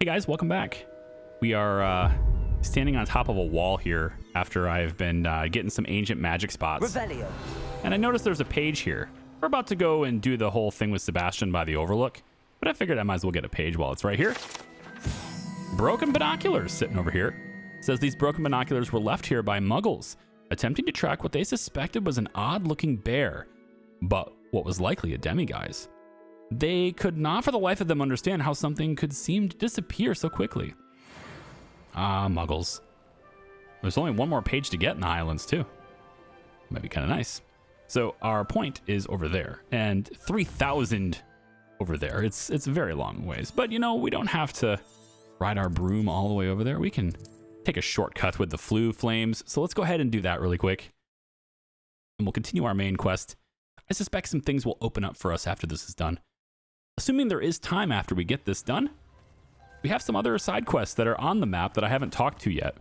Hey guys, welcome back. We are standing on top of a wall here after I've been getting some ancient magic spots. Revelio. And I noticed there's a page here. We're about to go and do the whole thing with Sebastian by the Overlook, but I figured I might as well get a page while it's right here. Broken binoculars sitting over here. It says these broken binoculars were left here by muggles, attempting to track what they suspected was an odd-looking bear, but what was likely a demiguise. They could not for the life of them understand how something could seem to disappear so quickly. Ah, muggles. There's only one more page to get in the Highlands, too. Might be kind of nice. So our point is over there, and 3,000 over there. It's a very long ways, but you know, we don't have to ride our broom all the way over there. We can take a shortcut with the flue flames. So let's go ahead and do that really quick. And we'll continue our main quest. I suspect some things will open up for us after this is done. Assuming there is time after we get this done, we have some other side quests that are on the map that I haven't talked to yet.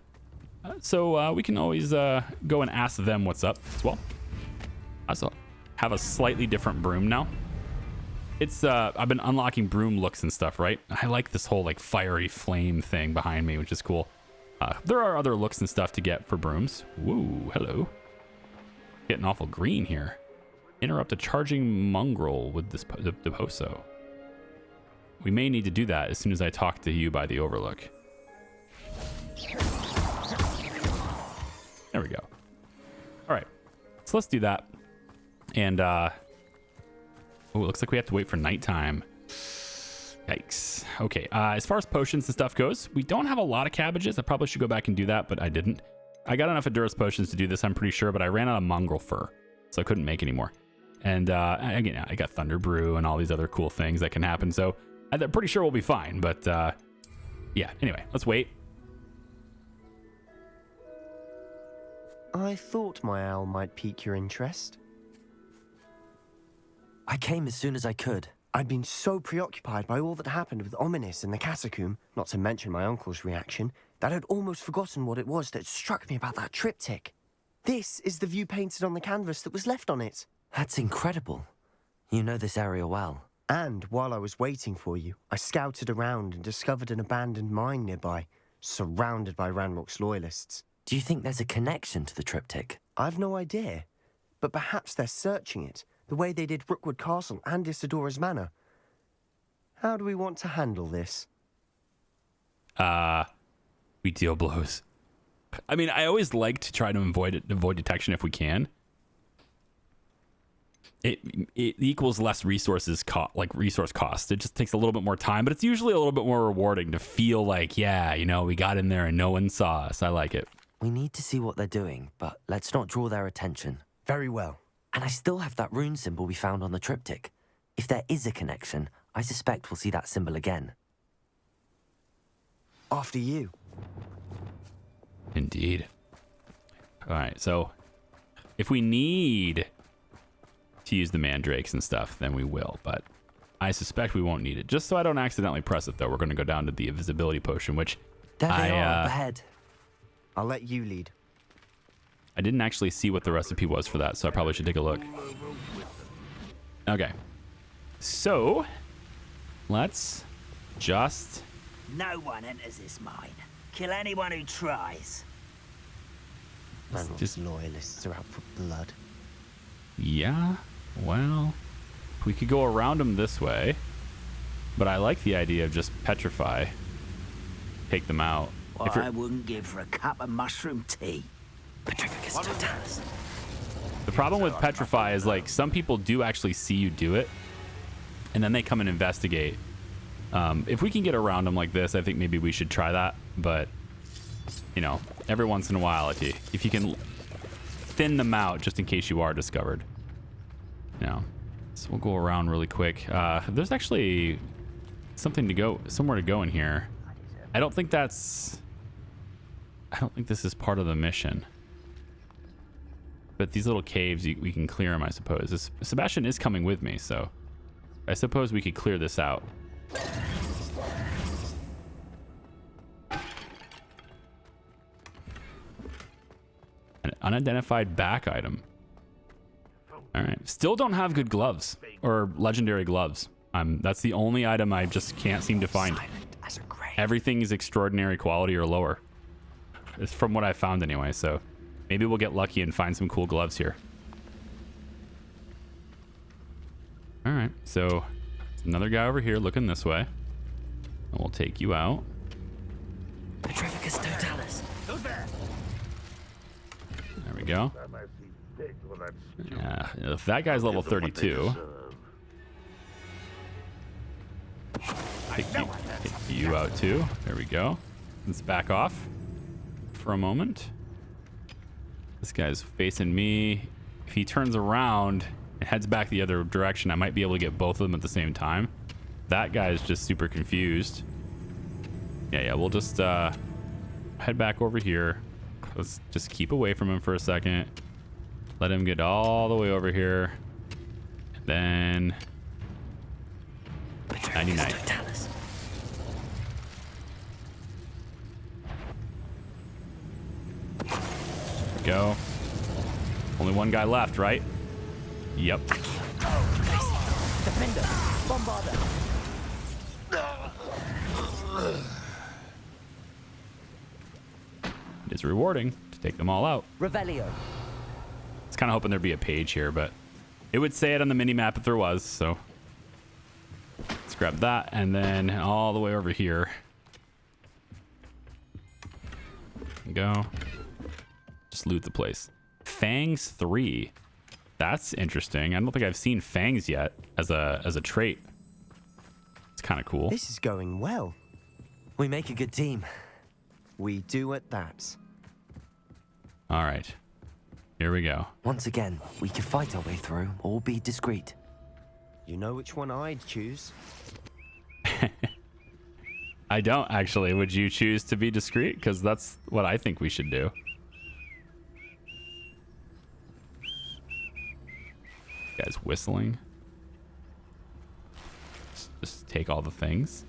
So we can always go and ask them what's up as well. I also have a slightly different broom now. It's I've been unlocking broom looks and stuff, right? I like this whole like fiery flame thing behind me, which is cool. There are other looks and stuff to get for brooms. Woo, hello. Getting awful green here. Interrupt a charging mongrel with this the Poso. We may need to do that as soon as I talk to you by the Overlook. There we go. All right, so let's do that. And oh, it looks like we have to wait for nighttime. Yikes. Okay, as far as potions and stuff goes, we don't have a lot of cabbages. I probably should go back and do that, but I didn't. I got enough Endurance potions to do this, I'm pretty sure, but I ran out of mongrel fur, so I couldn't make any more. And again, I got Thunder Brew and all these other cool things that can happen, so I'm pretty sure we'll be fine. But yeah, anyway, let's wait. I thought my owl might pique your interest. I came as soon as I could. I'd been so preoccupied by all that happened with Ominis and the catacomb, not to mention my uncle's reaction, that I'd almost forgotten what it was that struck me about that triptych. This is the view painted on the canvas that was left on it. That's incredible. You know this area well. And while I was waiting for you, I scouted around and discovered an abandoned mine nearby, surrounded by Ranrock's loyalists. Do you think there's a connection to the triptych? I've no idea, but perhaps they're searching it, the way they did Rookwood Castle and Isidora's Manor. How do we want to handle this? We deal blows. I mean, I always like to try to avoid detection if we can. It equals less resources resource cost. It just takes a little bit more time, but it's usually a little bit more rewarding to feel like, yeah, you know, we got in there and no one saw us. I like it. We need to see what they're doing, but let's not draw their attention. Very well. And I still have that rune symbol we found on the triptych. If there is a connection, I suspect we'll see that symbol again. After you. Indeed. All right, so if we need to use the mandrakes and stuff, then we will, but I suspect we won't need it. Just so I don't accidentally press it, though, we're going to go down to the invisibility potion, which there they are up ahead. I'll let you lead. I didn't actually see what the recipe was for that, so I probably should take a look. Okay. So, let's just... No one enters this mine. Kill anyone who tries. Ranrock's loyalists are out for blood. Yeah, well, we could go around them this way, but I like the idea of just petrify. Take them out. What I wouldn't give for a cup of mushroom tea. Petrificus totalis. The problem with petrify is, like, some people do actually see you do it, and then they come and investigate. If we can get around them like this, I think maybe we should try that. But, you know, every once in a while, if you can thin them out just in case you are discovered. You know, so we'll go around really quick. There's actually somewhere to go in here. I don't think this is part of the mission. But these little caves, we can clear them, I suppose. Sebastian is coming with me, so I suppose we could clear this out. An unidentified back item. All right. Still don't have good gloves or legendary gloves. That's the only item I just can't seem to find. Silent as a grave. everything is extraordinary quality or lower. It's from what I found anyway, so maybe we'll get lucky and find some cool gloves here. All right, so there's another guy over here looking this way. And we'll take you out. Petrificus totalis. There we go. Yeah, if that guy's level 32. Take you out too. There we go. Let's back off for a moment. This guy's facing me. If he turns around and heads back the other direction, I might be able to get both of them at the same time. That guy is just super confused. Yeah, we'll just head back over here. Let's just keep away from him for a second. Let him get all the way over here. And then 99. Go. Only one guy left, right? Yep. Defender, bombarder. It is rewarding to take them all out. Revelio. I was kind of hoping there'd be a page here, but it would say it on the mini map if there was, so let's grab that and then all the way over here. Go. Just loot the place. Fangs 3. That's interesting. I don't think I've seen fangs yet as a trait. It's kind of cool. This is going well. We make a good team. We do at that. All right. Here we go. Once again, we can fight our way through or be discreet. You know which one I'd choose? I don't actually. Would you choose to be discreet? Because that's what I think we should do. Guy's whistling. Just take all the things.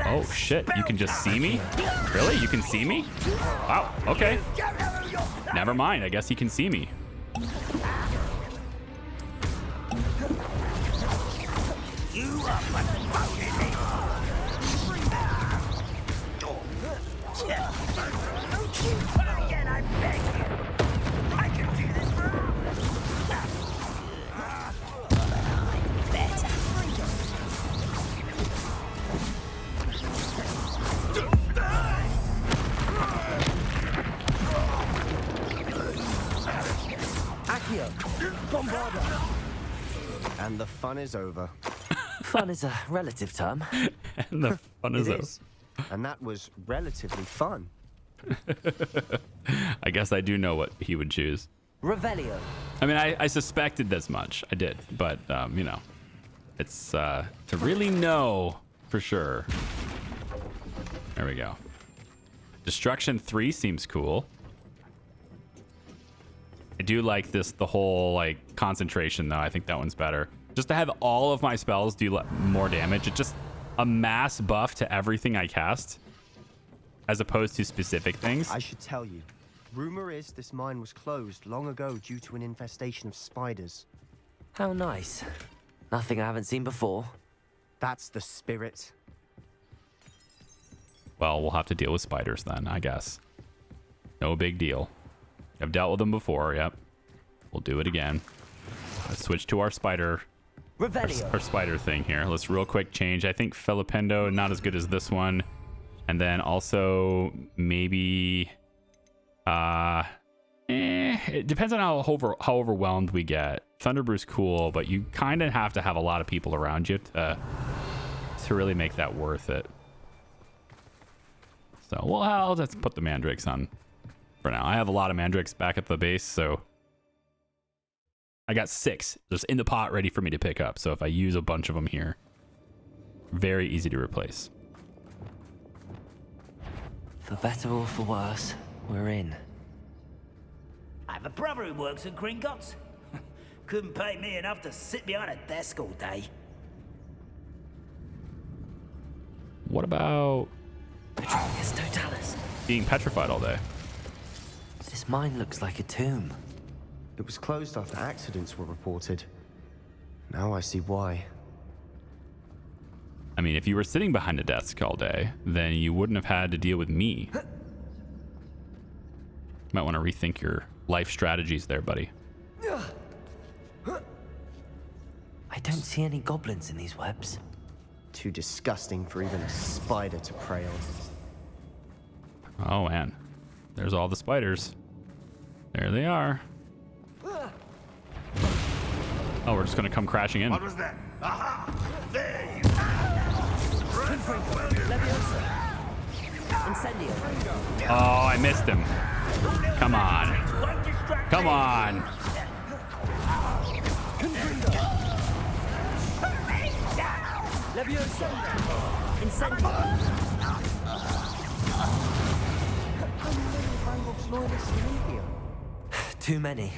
Oh shit, you can just see me? Really? You can see me? Wow, okay. Never mind, I guess he can see me. And the fun is over. Fun is a relative term. And the fun is over. And that was relatively fun. I guess I do know what he would choose. Revelio. I mean, I suspected this much. I did. But, you know, it's to really know for sure. There we go. Destruction 3 seems cool. I do like this, the whole, like, concentration, though. I think that one's better. Just to have all of my spells do more damage. It's just a mass buff to everything I cast, as opposed to specific things. I should tell you. Rumor is this mine was closed long ago due to an infestation of spiders. How nice. Nothing I haven't seen before. That's the spirit. Well, we'll have to deal with spiders then, I guess. No big deal. I've dealt with them before, yep. We'll do it again. Let's switch to our spider. Our spider thing here. Let's real quick change. I think Filipendo, not as good as this one. And then also maybe... it depends on how overwhelmed we get. Thunderbrew's cool, but you kind of have to have a lot of people around you to really make that worth it. So, well, I'll just put the mandrakes on for now. I have a lot of mandrakes back at the base, so I got 6 just in the pot ready for me to pick up. So if I use a bunch of them here, very easy to replace. For better or for worse, we're in. I have a brother who works at Gringotts. Couldn't pay me enough to sit behind a desk all day. What about Petrificus totalis. being petrified all day? This mine looks like a tomb. It was closed after accidents were reported. Now I see why. I mean, if you were sitting behind a desk all day, then you wouldn't have had to deal with me. Might want to rethink your life strategies there, buddy. I don't see any goblins in these webs. Too disgusting for even a spider to prey on. Oh, man. There's all the spiders. There they are. Oh, we're just going to come crashing in. What was that? Aha! There you Leviosa. Incendio. Oh, I missed him. Come on. Come on. Leviosa. Incendio. Too many.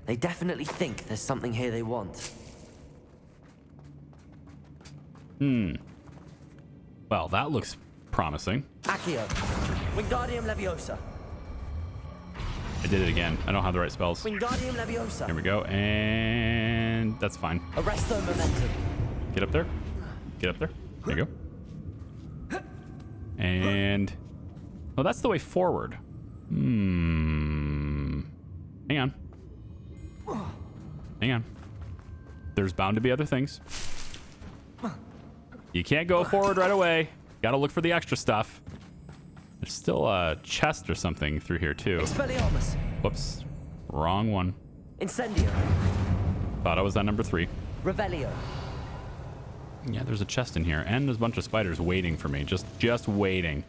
They definitely think there's something here they want. Well, that looks promising. Accio. Wingardium Leviosa. I did it again. I don't have the right spells. Wingardium Leviosa. Here we go. And that's fine. Arresto Momentum. Get up there. Get up there. There you go. And... oh, that's the way forward. Hang on. Hang on. There's bound to be other things. You can't go forward right away. Gotta look for the extra stuff. There's still a chest or something through here, too. Expelliarmus. Whoops. Wrong one. Incendio. Thought I was on number 3. Revelio. Yeah, there's a chest in here, and there's a bunch of spiders waiting for me. Just waiting.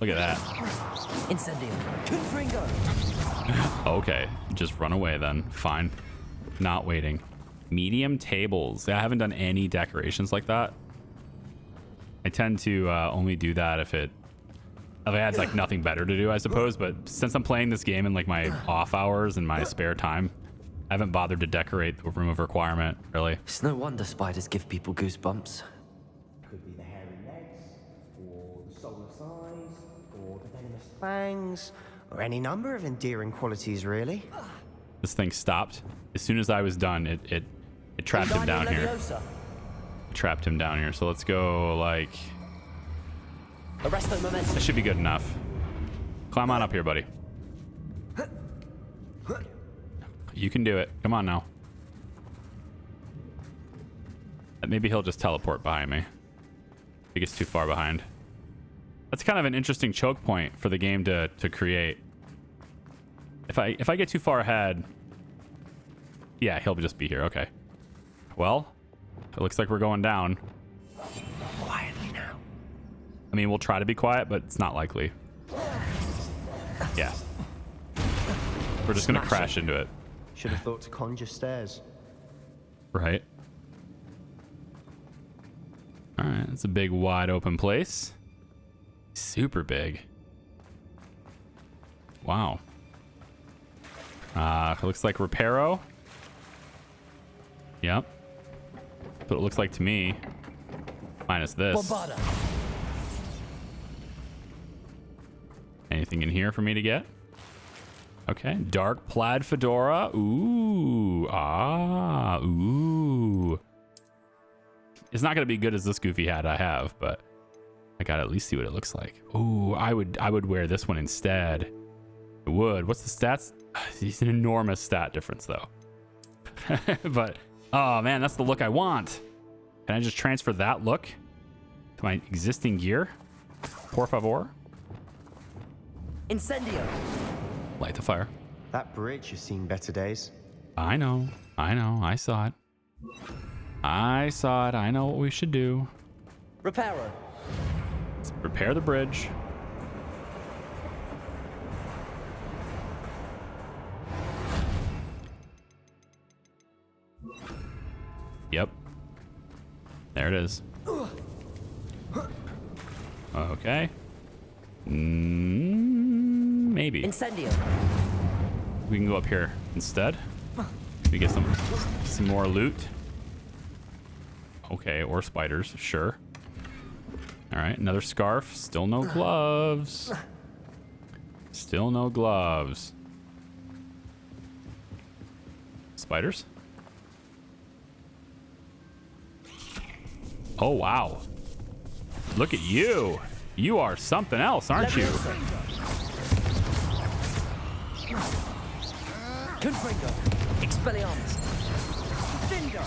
Look at that. Incendio. Confringo. Okay, just run away then. Fine. Not waiting. Medium tables. I haven't done any decorations like that. I tend to only do that if I had like nothing better to do, I suppose. But since I'm playing this game in like my off hours and my spare time, I haven't bothered to decorate the room of requirement, really. It's no wonder spiders give people goosebumps. Could be the hairy legs, or the solar size, or the venomous fangs, or any number of endearing qualities, really. This thing stopped. As soon as I was done, it trapped him down here. Trapped him down here. So let's go like... Arresto Momentum. that should be good enough. Climb on up here, buddy. You can do it. Come on now. Maybe he'll just teleport behind me. If he gets too far behind. That's kind of an interesting choke point for the game to create. If I get too far ahead, yeah, he'll just be here. Okay. Well, it looks like we're going down. Quietly now. I mean, we'll try to be quiet, but it's not likely. Yeah. We're just gonna crash into it. Should have thought to conjure stairs. Right. All right, it's a big, wide open place. Super big. Wow. It looks like Reparo. Yep. That's what it looks like to me. Minus this. Bombarda. Anything in here for me to get? Okay. Dark plaid fedora. Ooh. Ah. Ooh. It's not gonna be good as this goofy hat I have, but I gotta at least see what it looks like. Ooh, I would wear this one instead. I would. What's the stats? It's an enormous stat difference though. But oh man, that's the look I want. Can I just transfer that look to my existing gear? Por favor. Incendio. Light the fire. That bridge has seen better days. I know. I saw it. I saw it. I know what we should do. Reparo. Let's repair the bridge. Yep. There it is. Okay. Maybe. Incendio. We can go up here instead. We get some more loot. Okay, or spiders, sure. All right, another scarf. Still no gloves. Still no gloves. Spiders? Oh, wow. Look at you. You are something else, aren't you? Confringo. Expelliarmus. Findo.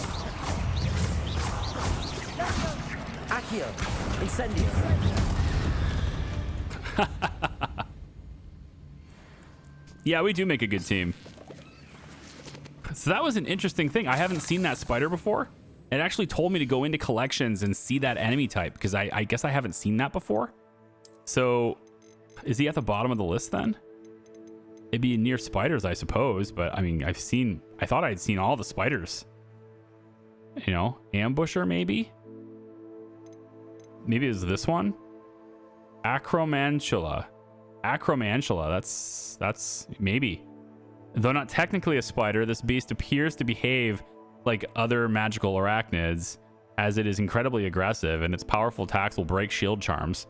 Accio. Incendio. Yeah, we do make a good team. So that was an interesting thing. I haven't seen that spider before. It actually told me to go into collections and see that enemy type because I guess I haven't seen that before. So is he at the bottom of the list then? It'd be near spiders, I suppose. But I mean, I thought I'd seen all the spiders. You know, ambusher maybe? Maybe it was this one? Acromantula. Acromantula, that's maybe. Though not technically a spider, this beast appears to behave like other magical arachnids, as it is incredibly aggressive and its powerful attacks will break shield charms.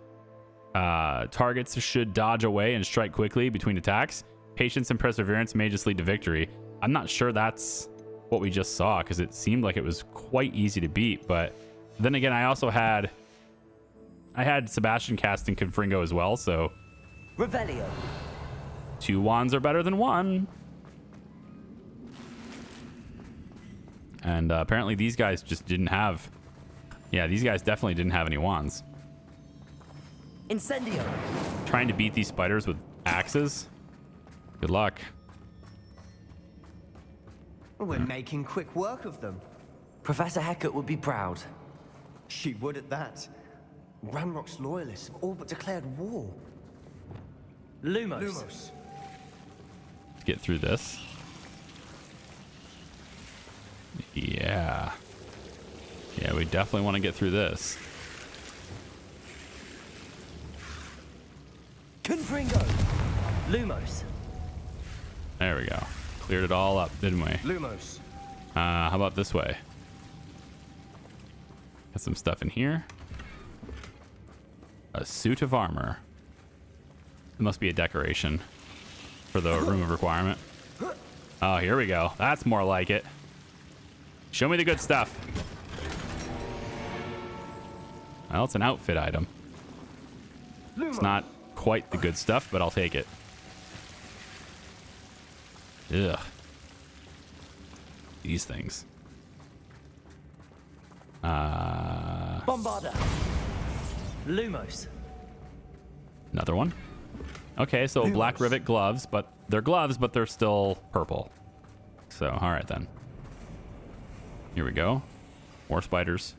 Targets should dodge away and strike quickly between attacks. Patience and perseverance may just lead to victory. I'm not sure that's what we just saw because it seemed like it was quite easy to beat, but then again, I had Sebastian casting Confringo as well, so Revelio. 2 wands are better than 1. And apparently these guys just didn't have... Yeah, these guys definitely didn't have any wands. Incendio. Trying to beat these spiders with axes? Good luck. We're making quick work of them. Professor Hecat would be proud. She would at that. Ranrock's loyalists have all but declared war. Lumos. Let's get through this. Yeah. Yeah, we definitely want to get through this. Confringo. Lumos. There we go. Cleared it all up, didn't we? Lumos. How about this way? Got some stuff in here. A suit of armor. It must be a decoration for the room of requirement. Oh, here we go. That's more like it. Show me the good stuff. Well, it's an outfit item. It's not quite the good stuff, but I'll take it. Ugh. These things. Bombarda. Lumos. Another one. Okay, so black rivet gloves, but they're gloves, but they're still purple. So, all right then. Here we go. More spiders.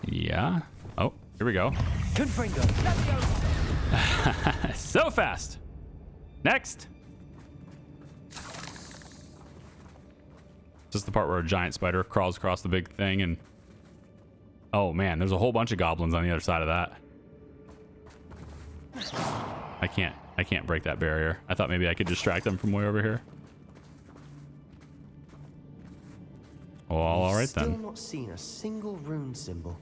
Yeah. Oh, here we go. Confringo. So fast. Next. This is the part where a giant spider crawls across the big thing and... Oh man, there's a whole bunch of goblins on the other side of that. I can't break that barrier. I thought maybe I could distract them from way over here. Oh, all right Still then. not seen a single rune symbol.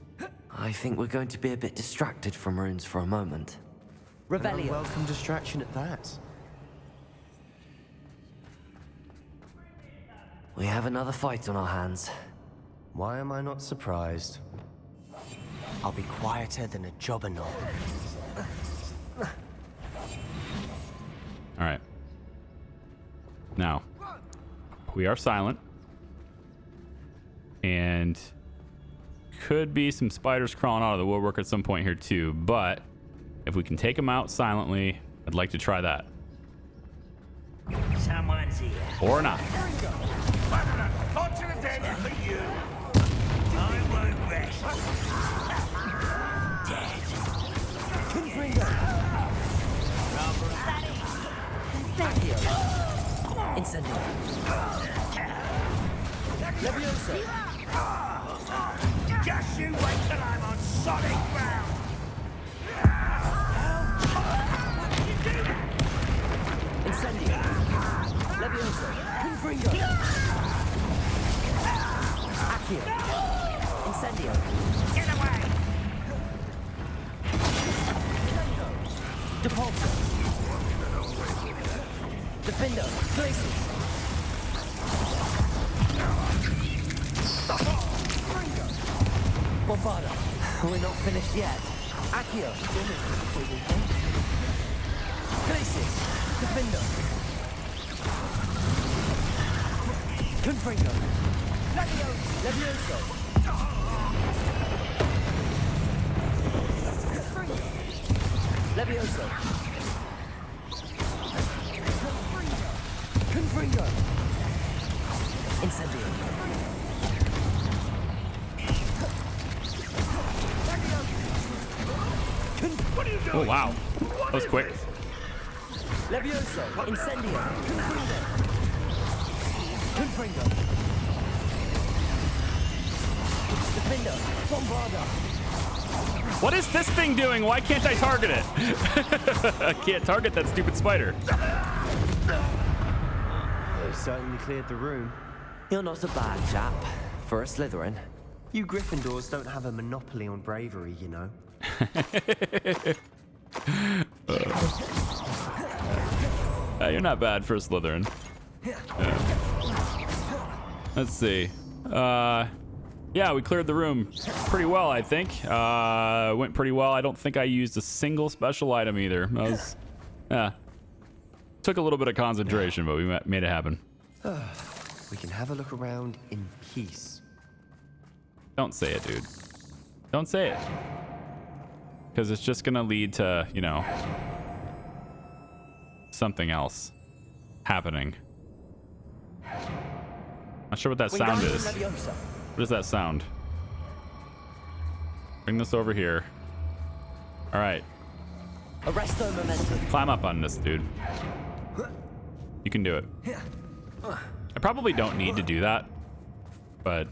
I think we're going to be a bit distracted from runes for a moment. An Revelio. unwelcome distraction at that. We have another fight on our hands. Why am I not surprised? I'll be quieter than a jobberknoll. All right. Now, we are silent. And could be some spiders crawling out of the woodwork at some point here too, but if we can take them out silently, I'd like to try that. Someone's here. Or not. Not to the dead for you. I won't rest. Dead. Incendio. Levioso. Just you wait till I'm on solid ground. Incendio. Levioso. Confringo. Accio. Incendio. Get away. Depulso. Defendo. Glacius. Bombarda. We're not finished yet. Accio. Glacis. Defender. Confringo. Levioso. Levioso. Confringo. Incendio. Oh, wow. That was quick. Levioso. Incendio. Confringo. Defender. Bombarda. What is this thing doing? Why can't I target it? I can't target that stupid spider. They certainly cleared the room. You're not a bad chap for a Slytherin. You Gryffindors don't have a monopoly on bravery, you know. You're not bad for a Slytherin. Let's see. Yeah, we cleared the room pretty well, I think. Went pretty well. I don't think I used a single special item either. That was, took a little bit of concentration, but we made it happen. We can have a look around in peace. Don't say it, dude. Don't say it. Because it's just gonna lead to, you know, something else happening. Not sure what that sound is. What is that sound? Bring this over here. All right. Arresto momentum. Climb up on this, dude. You can do it. I probably don't need to do that, but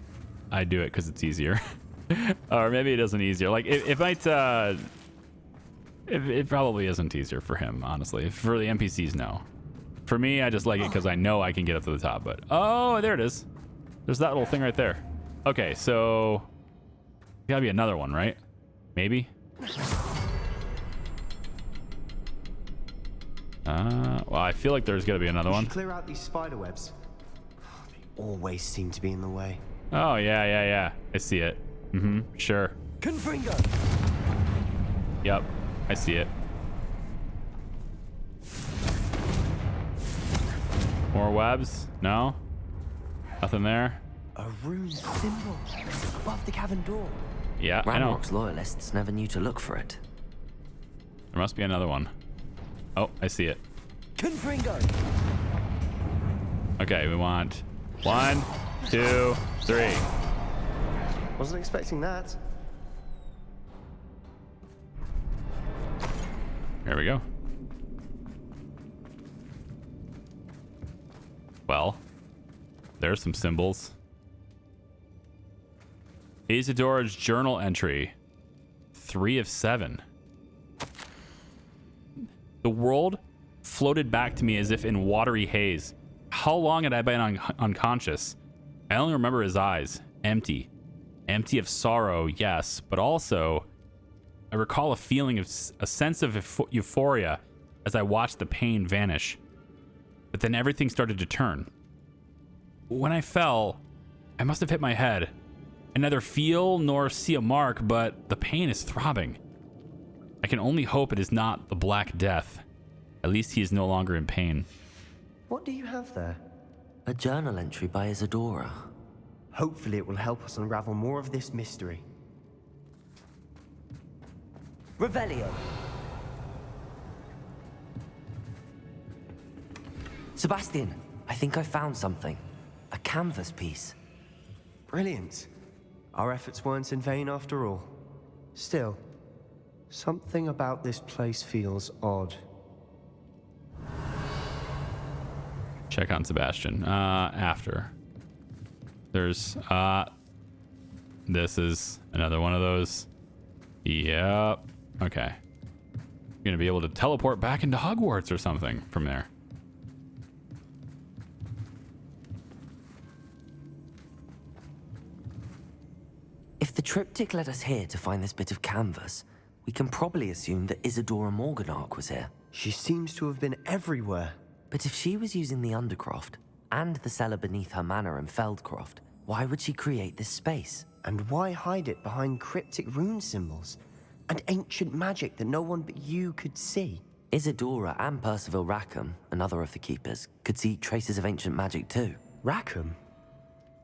I do it because it's easier. Or maybe it isn't easier. Like, it might, it probably isn't easier for him, honestly. For the NPCs, no. For me, I just like it because I know I can get up to the top, but... Oh, there it is. There's that little thing right there. Okay, so... Gotta be another one, right? Maybe? Well, I feel like there's gotta be another one. Clear out these spider webs. They always seem to be in the way. Oh, yeah. I see it. Mm-hmm, sure. Confringo. Yep, I see it. More webs? No? Nothing there? A rune symbol above the cavern door. Yeah, I know. Ranrock's loyalists never knew to look for it. There must be another one. Oh, I see it. Confringo. Okay, we want 1, 2, 3. Wasn't expecting that. There we go. Well, there's some symbols. Isidora's journal entry. 3 of 7. The world floated back to me as if in watery haze. How long had I been unconscious? I only remember his eyes, empty. Empty of sorrow, yes, but also I recall a feeling of a sense of euphoria as I watched the pain vanish. But then everything started to turn. When I fell, I must have hit my head. I neither feel nor see a mark, but the pain is throbbing. I can only hope it is not the Black Death. At least he is no longer in pain. What do you have there? A journal entry by Isadora. Hopefully it will help us unravel more of this mystery. Revelio. Sebastian, I think I found something. A canvas piece. Brilliant. Our efforts weren't in vain after all. Still, something about this place feels odd. Check on Sebastian. After. There's, this is another one of those. Yep. Okay. You're gonna be able to teleport back into Hogwarts or something from there. If the triptych led us here to find this bit of canvas, we can probably assume that Isadora Morganach was here. She seems to have been everywhere. But if she was using the Undercroft and the cellar beneath her manor in Feldcroft, why would she create this space? And why hide it behind cryptic rune symbols and ancient magic that no one but you could see? Isadora and Percival Rackham, another of the keepers, could see traces of ancient magic too. Rackham?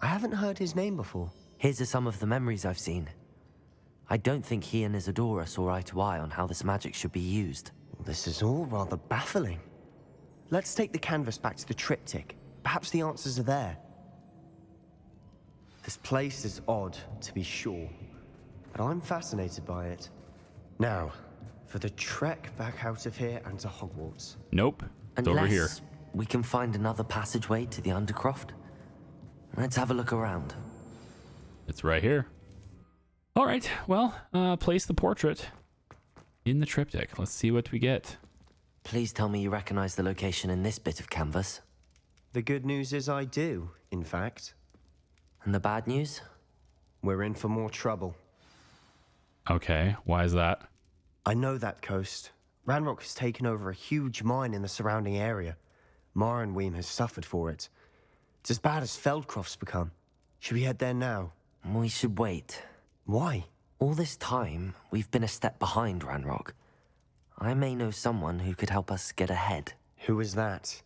I haven't heard his name before. Here's are some of the memories I've seen. I don't think he and Isadora saw eye to eye on how this magic should be used. This is all rather baffling. Let's take the canvas back to the triptych. Perhaps the answers are there. This place is odd, to be sure, but I'm fascinated by it. Now, for the trek back out of here and to Hogwarts. Nope. It's over here. Unless we can find another passageway to the Undercroft. Let's have a look around. It's right here. All right. Well, place the portrait in the triptych. Let's see what we get. Please tell me you recognize the location in this bit of canvas. The good news is I do, in fact. And the bad news? We're in for more trouble. Okay. Why is that? I know that coast. Ranrock has taken over a huge mine in the surrounding area. Marrenweem has suffered for it. It's as bad as Feldcroft's become. Should we head there now? We should wait. Why? All this time, we've been a step behind Ranrock. I may know someone who could help us get ahead. Who is that?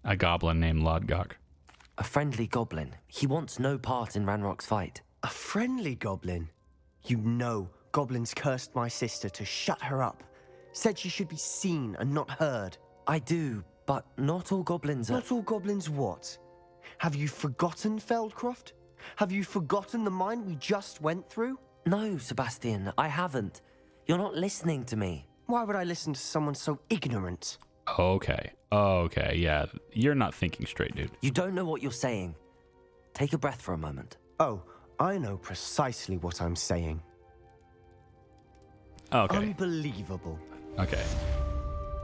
A goblin named Lodgok. A friendly goblin. He wants no part in Ranrock's fight. A friendly goblin? You know, goblins cursed my sister to shut her up. Said she should be seen and not heard. I do, but not all goblins are... Not all goblins what? Have you forgotten Feldcroft? Have you forgotten the mine we just went through? No, Sebastian, I haven't. You're not listening to me. Why would I listen to someone so ignorant? Okay. Okay. Yeah. You're not thinking straight, dude. You don't know what you're saying. Take a breath for a moment. Oh, I know precisely what I'm saying. Okay. Unbelievable. Okay.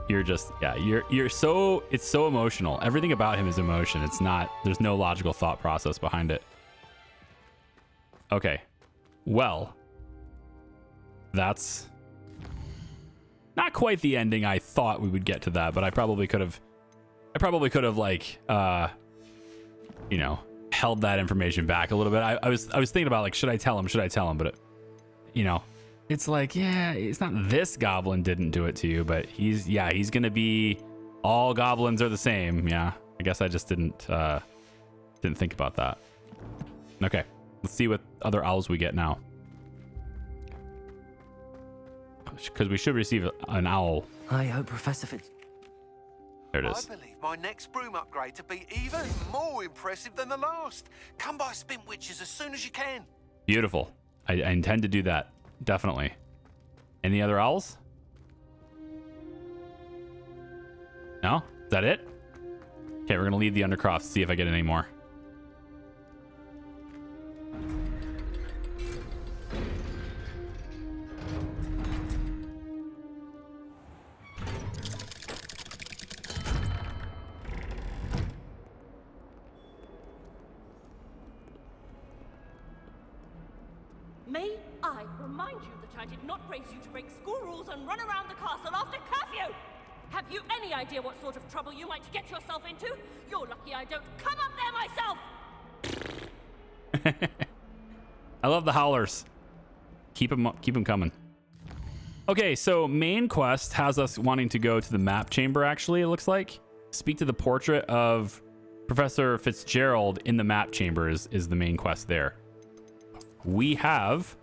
You're just, yeah, you're so, it's so emotional. Everything about him is emotion. It's not, there's no logical thought process behind it. Okay. Well, that's not quite the ending I thought we would get to that, but I probably could have like, you know, held that information back a little bit. I was thinking about like, should I tell him? But you know, it's like, yeah, it's not this goblin didn't do it to you, but he's gonna be, all goblins are the same. Yeah, I guess I just didn't think about that. Okay, let's see what other owls we get now, because we should receive an owl. I hope Professor Fitz... There it is. I believe my next broom upgrade to be even more impressive than the last. Come by Spin Witches as soon as you can. Beautiful. I intend to do that. Definitely. Any other owls? No? Is that it? Okay, we're going to leave the Undercroft, see if I get any more. May I remind you that I did not raise you to break school rules and run around the castle after curfew? Have you any idea what sort of trouble you might get yourself into? You're lucky I don't come up there myself! I love the howlers. Keep them coming. Okay, so main quest has us wanting to go to the map chamber, actually, it looks like. Speak to the portrait of Professor Fitzgerald in the map chamber is the main quest there. We have,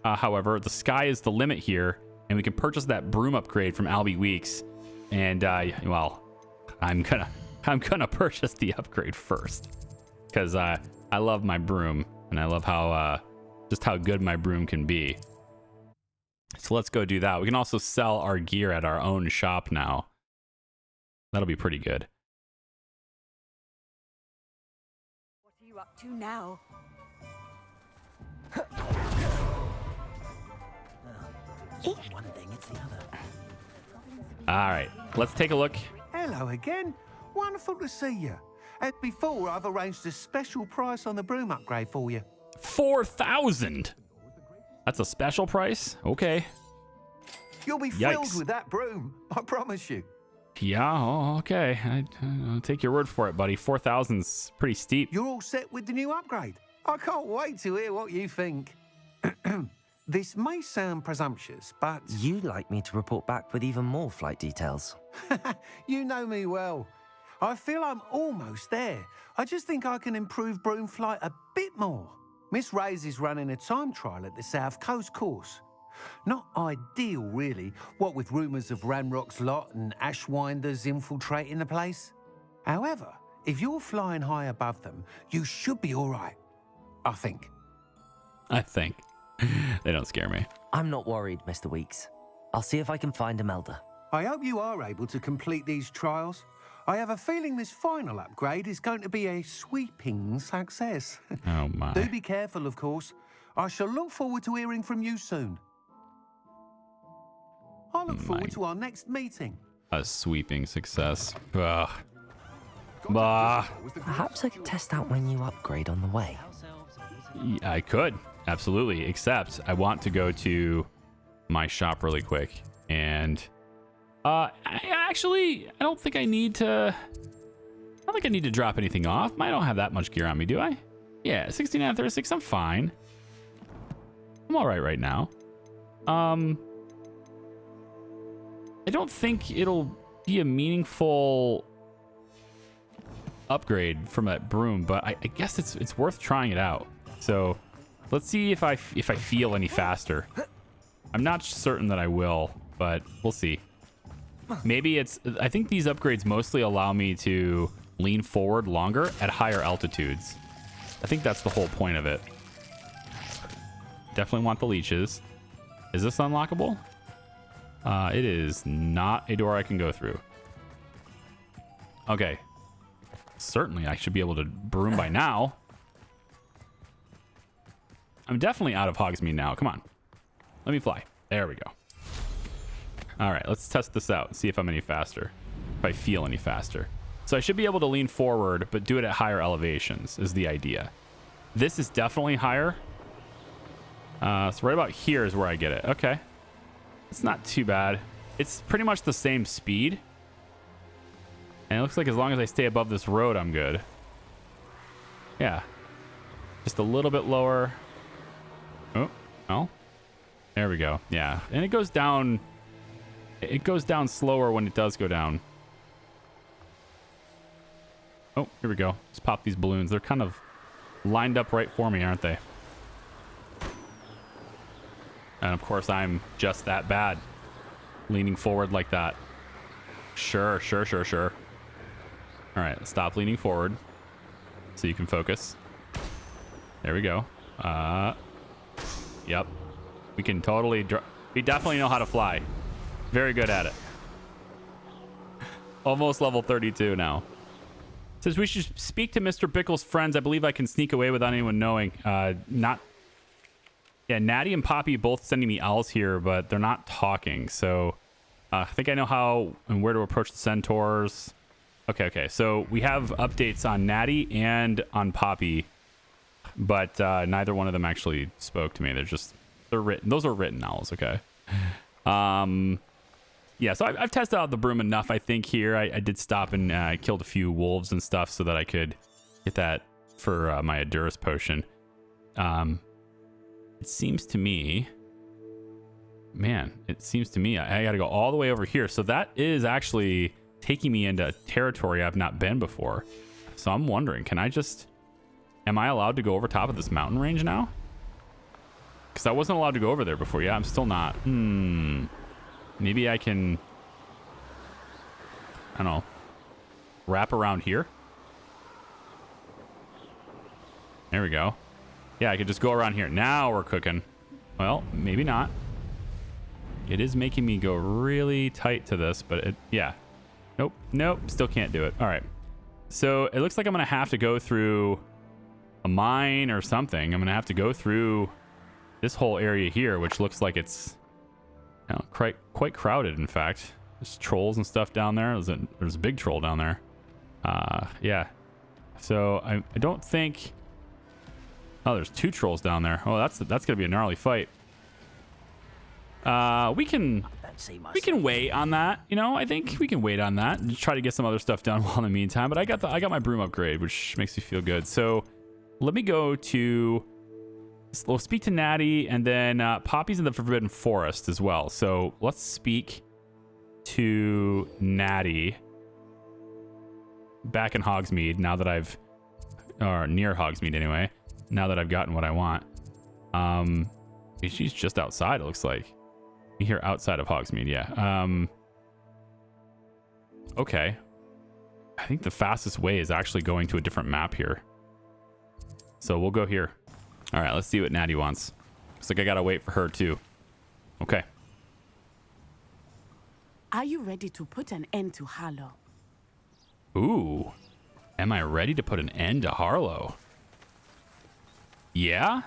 however, the sky is the limit here, and we can purchase that broom upgrade from Albie Weeks. And well, I'm gonna purchase the upgrade first, because I love my broom and I love how just how good my broom can be. So let's go do that. We can also sell our gear at our own shop now. That'll be pretty good. What are you up to now? It's one thing, it's the other. All right, let's take a look. Hello again. Wonderful to see you. As before, I've arranged a special price on the broom upgrade for you. 4,000. That's a special price? Okay. You'll be thrilled Yikes. with that broom, I promise you. Yeah, oh, okay. I'll take your word for it, buddy. 4,000's pretty steep. You're all set with the new upgrade. I can't wait to hear what you think. This may sound presumptuous, but You'd like me to report back with even more flight details. you know me well. I feel I'm almost there. I just think I can improve broom flight a bit more. Miss Ray's is running a time trial at the South Coast course. Not ideal, really, what with rumours of Ranrock's lot and Ashwinders infiltrating the place. However, if you're flying high above them, you should be all right. I think. I think. They don't scare me. I'm not worried, Mr. Weeks. I'll see if I can find Imelda. I hope you are able to complete these trials. I have a feeling this final upgrade is going to be a sweeping success. Oh, my. Do be careful, of course. I shall look forward to hearing from you soon. I look forward to our next meeting. A sweeping success. Ugh. Bah. Perhaps I could test out my new upgrade on the way. I could. Absolutely. Except I want to go to my shop really quick. And I don't think I need to... I don't think I need to drop anything off. I don't have that much gear on me, do I? Yeah, 16 out of 36. I'm fine. I'm all right now. I don't think it'll be a meaningful upgrade from that broom, but I guess it's worth trying it out. So let's see if I feel any faster. I'm not certain that I will, but we'll see. Maybe I think these upgrades mostly allow me to lean forward longer at higher altitudes. I think that's the whole point of it. Definitely want the leeches. Is this unlockable? It is not a door I can go through. Okay. Certainly I should be able to broom by now. I'm definitely out of Hogsmeade now. Come on. Let me fly. There we go. All right, let's test this out. See if I'm any faster. If I feel any faster. So I should be able to lean forward, but do it at higher elevations is the idea. This is definitely higher. So right about here is where I get it. Okay. It's not too bad. It's pretty much the same speed. And it looks like as long as I stay above this road, I'm good. Yeah. Just a little bit lower. Oh, well. There we go. Yeah. And it goes down. It goes down slower when it does go down. Oh, here we go. Let's pop these balloons. They're kind of lined up right for me, aren't they? And of course, I'm just that bad. Leaning forward like that. Sure. All right, stop leaning forward so you can focus. There we go. Yep. We can totally... We definitely know how to fly. Very good at it. Almost level 32 now. Says we should speak to Mr. Bickle's friends. I believe I can sneak away without anyone knowing. Not... Yeah, Natty and Poppy both sending me owls here, but they're not talking. So I think I know how and where to approach the centaurs. Okay. So we have updates on Natty and on Poppy, but neither one of them actually spoke to me. They're written. Those are written owls. Okay. Yeah. So I've tested out the broom enough. I think here I did stop and I killed a few wolves and stuff so that I could get that for my Adurus potion. It seems to me, man, I got to go all the way over here. So that is actually taking me into territory I've not been before. So I'm wondering, am I allowed to go over top of this mountain range now? Because I wasn't allowed to go over there before. Yeah, I'm still not. Maybe I can, I don't know, wrap around here. There we go. Yeah, I could just go around here. Now we're cooking. Well, maybe not. It is making me go really tight to this, but yeah. Nope. Still can't do it. All right. So it looks like I'm going to have to go through a mine or something. I'm going to have to go through this whole area here, which looks like it's quite crowded, in fact. There's trolls and stuff down there. There's a big troll down there. Yeah. So I don't think... Oh, there's two trolls down there. Oh, that's going to be a gnarly fight. We can wait on that. You know, I think we can wait on that and just try to get some other stuff done while in the meantime. But I got my broom upgrade, which makes me feel good. So let me go to. We'll speak to Natty, and then Poppy's in the Forbidden Forest as well. So let's speak to Natty back in Hogsmeade now that or near Hogsmeade anyway. Now that I've gotten what I want. She's just outside. It looks like. You hear outside of Hogsmeade, yeah. Okay. I think the fastest way is actually going to a different map here. So we'll go here. All right, let's see what Natty wants. Looks like I gotta wait for her too. Okay. Are you ready to put an end to Harlow? Ooh. Am I ready to put an end to Harlow? Yeah?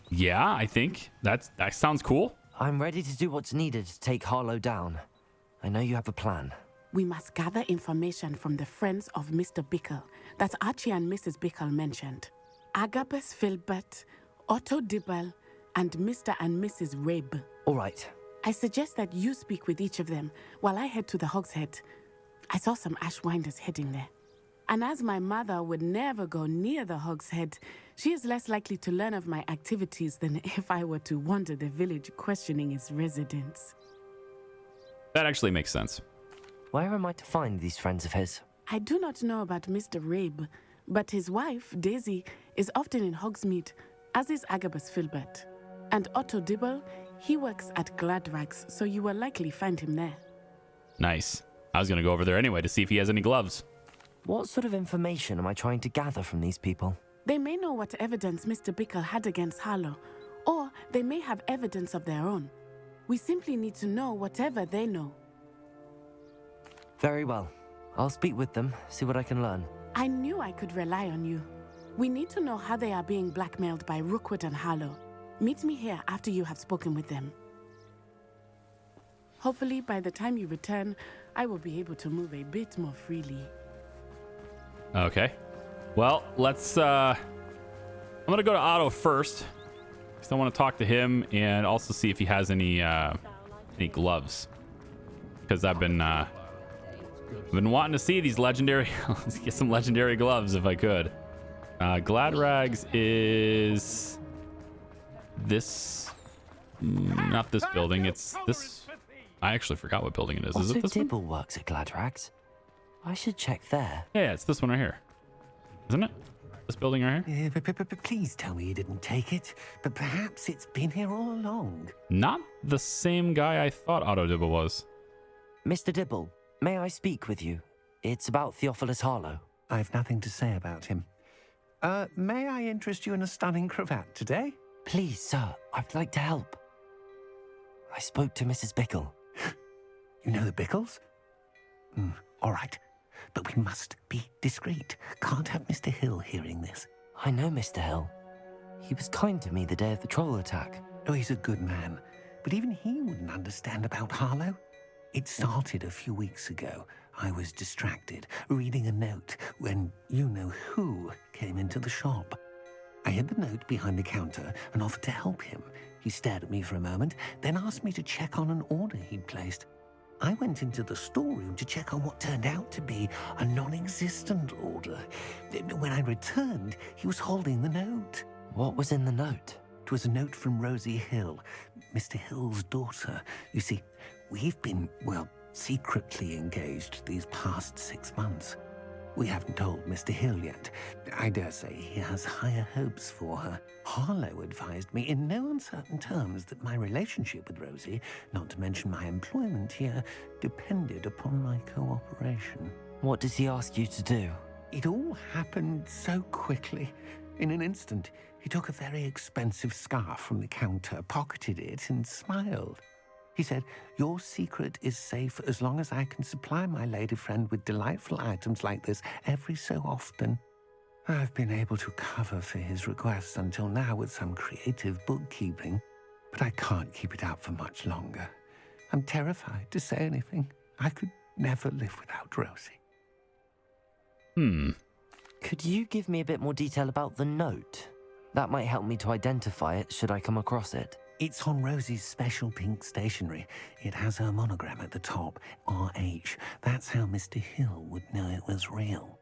Yeah, I think that sounds cool. I'm ready to do what's needed to take Harlow down. I know you have a plan. We must gather information from the friends of Mr. Bickle that Archie and Mrs. Bickle mentioned. Agabus Filbert, Otto Dibble, and Mr. and Mrs. RABE. All right. I suggest that you speak with each of them while I head to the Hogshead. I saw some Ashwinders heading there. And as my mother would never go near the Hogshead, she is less likely to learn of my activities than if I were to wander the village questioning its residents. That actually makes sense. Where am I to find these friends of his? I do not know about Mr. RABE, but his wife, Daisy, is often in Hogsmeade, as is Agabus Filbert. And Otto Dibble, he works at Gladrags, so you will likely find him there. Nice. I was going to go over there anyway to see if he has any gloves. What sort of information am I trying to gather from these people? They may know what evidence Mr. Bickle had against Harlow, or they may have evidence of their own. We simply need to know whatever they know. Very well. I'll speak with them, see what I can learn. I knew I could rely on you. We need to know how they are being blackmailed by Rookwood and Harlow. Meet me here after you have spoken with them. Hopefully, by the time you return, I will be able to move a bit more freely. Okay. Well, let's, I'm going to go to Otto first. Because I want to talk to him and also see if he has any gloves. Because I've been wanting to see these legendary, let's get some legendary gloves if I could. Gladrags is this, not this building. It's this, I actually forgot what building it is. Is it this Dibble one? works at Gladrags. I should check there. Yeah, it's this one right here. Isn't it? This building right here? Please tell me you didn't take it, but perhaps it's been here all along. Not the same guy I thought Otto Dibble was. Mr. Dibble, may I speak with you? It's about Theophilus Harlow. I've nothing to say about him. May I interest you in a stunning cravat today? Please, sir, I'd like to help. I spoke to Mrs. Bickle. You know the Bickles? All right. But we must be discreet. Can't have Mr. Hill hearing this. I know Mr. Hill. He was kind to me the day of the troll attack. Oh, he's a good man. But even he wouldn't understand about Harlow. It started a few weeks ago. I was distracted, reading a note, when you-know-who came into the shop. I hid the note behind the counter and offered to help him. He stared at me for a moment, then asked me to check on an order he'd placed. I went into the storeroom to check on what turned out to be a non-existent order. When I returned, he was holding the note. What was in the note? It was a note from Rosie Hill, Mr. Hill's daughter. You see, we've been, well, secretly engaged these past 6 months. We haven't told Mr. Hill yet. I dare say he has higher hopes for her. Harlow advised me in no uncertain terms that my relationship with Rosie, not to mention my employment here, depended upon my cooperation. What does he ask you to do? It all happened so quickly. In an instant, he took a very expensive scarf from the counter, pocketed it, and smiled. He said, "Your secret is safe as long as I can supply my lady friend with delightful items like this every so often." I've been able to cover for his requests until now with some creative bookkeeping, but I can't keep it up for much longer. I'm terrified to say anything. I could never live without Rosie. Could you give me a bit more detail about the note? That might help me to identify it should I come across it. It's on Rosie's special pink stationery. It has her monogram at the top, RH. That's how Mr. Hill would know it was real.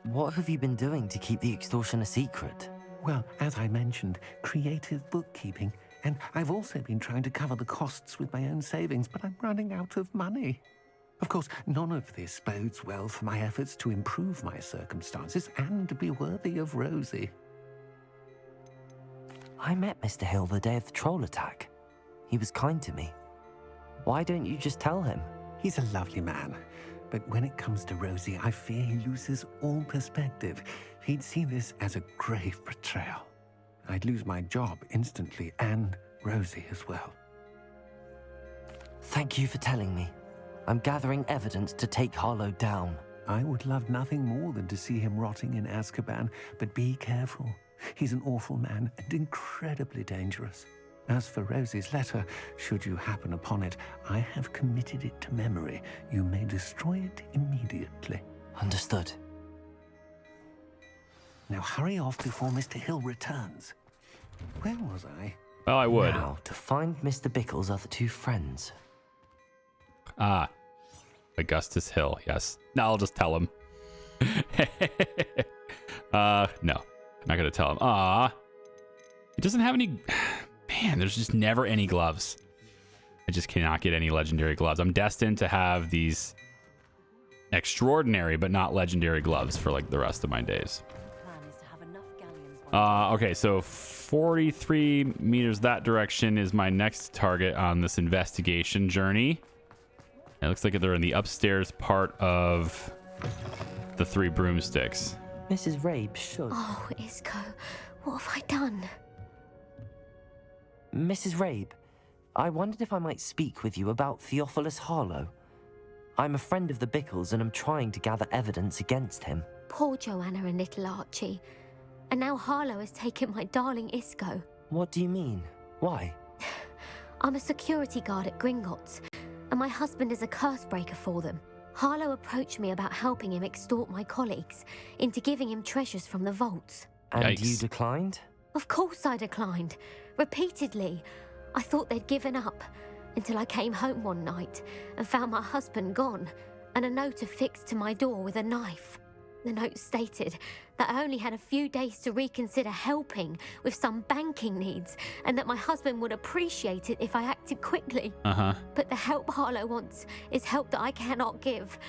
What have you been doing to keep the extortion a secret? Well, as I mentioned, creative bookkeeping. And I've also been trying to cover the costs with my own savings, but I'm running out of money. Of course, none of this bodes well for my efforts to improve my circumstances and be worthy of Rosie. I met Mr. Hill the day of the troll attack. He was kind to me. Why don't you just tell him? He's a lovely man. But when it comes to Rosie, I fear he loses all perspective. He'd see this as a grave betrayal. I'd lose my job instantly, and Rosie as well. Thank you for telling me. I'm gathering evidence to take Harlow down. I would love nothing more than to see him rotting in Azkaban, but be careful. He's an awful man and incredibly dangerous. As for Rosie's letter, should you happen upon it, I have committed it to memory. You may destroy it immediately. Understood. Now hurry off before Mr. Hill returns. Where was I? Well, I would. Now, to find Mr. Bickle's other two friends. Ah, Augustus Hill. Yes. No, I'll just tell him. No, I'm not gonna tell him. He doesn't have any. Man, there's just never any gloves. I just cannot get any legendary gloves. I'm destined to have these extraordinary but not legendary gloves for like the rest of my days. Okay, so 43 meters that direction is my next target on this investigation journey. It looks like they're in the upstairs part of the Three Broomsticks. Mrs. Rabe should. Oh, ISKO, what have I done? Mrs. Rabe, I wondered if I might speak with you about Theophilus Harlow. I'm a friend of the Bickles and I'm trying to gather evidence against him. Poor Joanna and little Archie. And now Harlow has taken my darling ISKO. What do you mean? Why? I'm a security guard at Gringotts, and my husband is a curse breaker for them. Harlow approached me about helping him extort my colleagues into giving him treasures from the vaults. And Yikes. you declined? Of course I declined. Repeatedly. I thought they'd given up, until I came home one night and found my husband gone, and a note affixed to my door with a knife. The note stated that I only had a few days to reconsider helping with some banking needs, and that my husband would appreciate it if I acted quickly. But the help Harlow wants is help that I cannot give,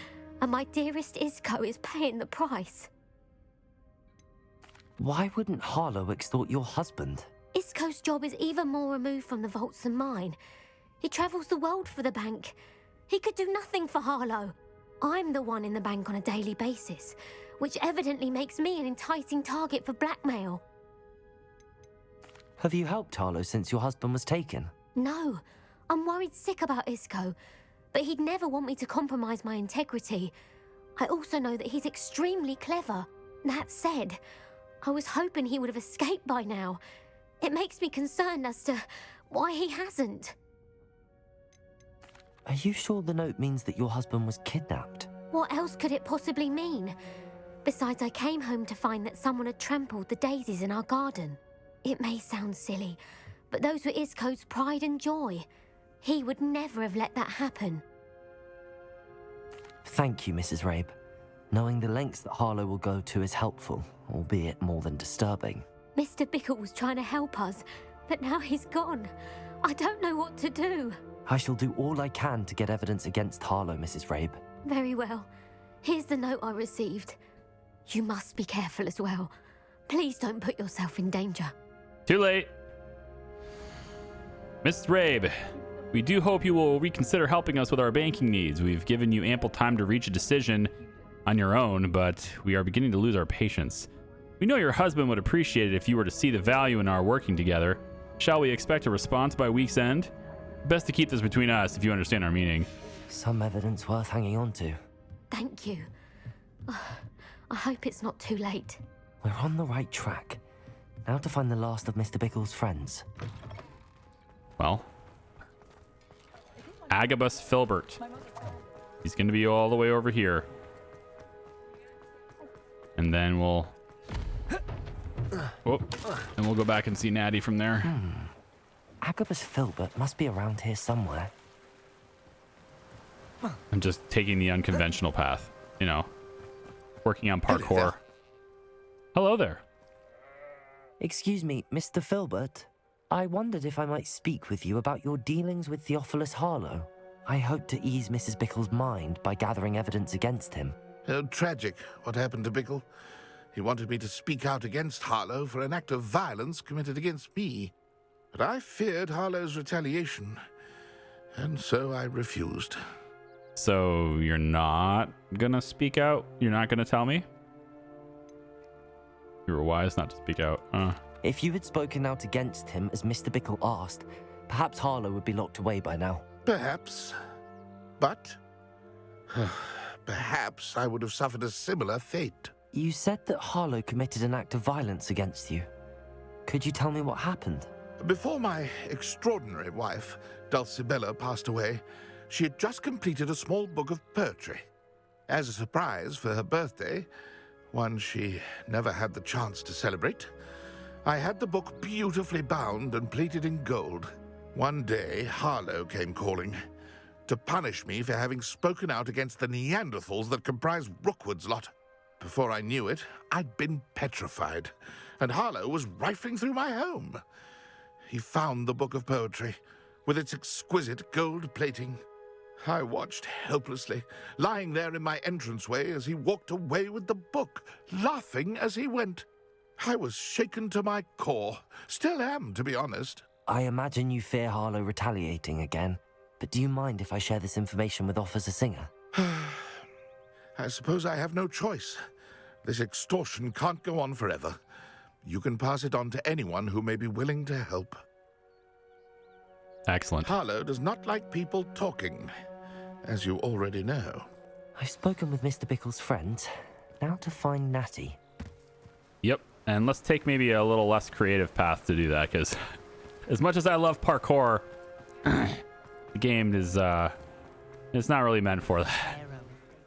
and my dearest ISKO is paying the price. Why wouldn't Harlow extort your husband? ISKO's job is even more removed from the vaults than mine. He travels the world for the bank. He could do nothing for Harlow. I'm the one in the bank on a daily basis, which evidently makes me an enticing target for blackmail. Have you helped Harlow since your husband was taken? No, I'm worried sick about ISKO, but he'd never want me to compromise my integrity. I also know that he's extremely clever. That said, I was hoping he would have escaped by now. It makes me concerned as to why he hasn't. Are you sure the note means that your husband was kidnapped? What else could it possibly mean? Besides, I came home to find that someone had trampled the daisies in our garden. It may sound silly, but those were ISKO's pride and joy. He would never have let that happen. Thank you, Mrs. Rabe. Knowing the lengths that Harlow will go to is helpful, albeit more than disturbing. Mr. Bickle was trying to help us, but now he's gone. I don't know what to do. I shall do all I can to get evidence against Harlow, Mrs. Rabe. Very well. Here's the note I received. You must be careful as well. Please don't put yourself in danger. Too late. Mrs. Rabe, we do hope you will reconsider helping us with our banking needs. We've given you ample time to reach a decision on your own, but we are beginning to lose our patience. We know your husband would appreciate it if you were to see the value in our working together. Shall we expect a response by week's end? Best to keep this between us, if you understand our meaning. Some evidence worth hanging on to. Thank you. I hope it's not too late. We're on the right track. Now to find the last of Mr. Bickle's friends. Well, Agabus Filbert. He's going to be all the way over here. And then we'll Whoop. And we'll go back and see Natty from there. Agabus Filbert must be around here somewhere. I'm just taking the unconventional path, you know, working on parkour. Hello there. Excuse me, Mr. Filbert. I wondered if I might speak with you about your dealings with Theophilus Harlow. I hope to ease Mrs. Bickle's mind by gathering evidence against him. Tragic, what happened to Bickle. He wanted me to speak out against Harlow for an act of violence committed against me. But I feared Harlow's retaliation, and so I refused. So you're not gonna speak out? You're not gonna tell me? You were wise not to speak out. If you had spoken out against him as Mr. Bickle asked, perhaps Harlow would be locked away by now. Perhaps. But perhaps I would have suffered a similar fate. You said that Harlow committed an act of violence against you. Could you tell me what happened? Before my extraordinary wife, Dulcibella, passed away, she had just completed a small book of poetry. As a surprise for her birthday, one she never had the chance to celebrate, I had the book beautifully bound and plated in gold. One day, Harlow came calling to punish me for having spoken out against the Neanderthals that comprise Rookwood's lot. Before I knew it, I'd been petrified, and Harlow was rifling through my home. He found the book of poetry, with its exquisite gold plating. I watched helplessly, lying there in my entranceway as he walked away with the book, laughing as he went. I was shaken to my core. Still am, to be honest. I imagine you fear Harlow retaliating again, but do you mind if I share this information with Officer Singer? I suppose I have no choice. This extortion can't go on forever. You can pass it on to anyone who may be willing to help. Excellent. Harlow does not like people talking, as you already know. I've spoken with Mr. Bickle's friends. Now to find Natty. Yep. And let's take maybe a little less creative path to do that, because as much as I love parkour, the game is it's not really meant for that.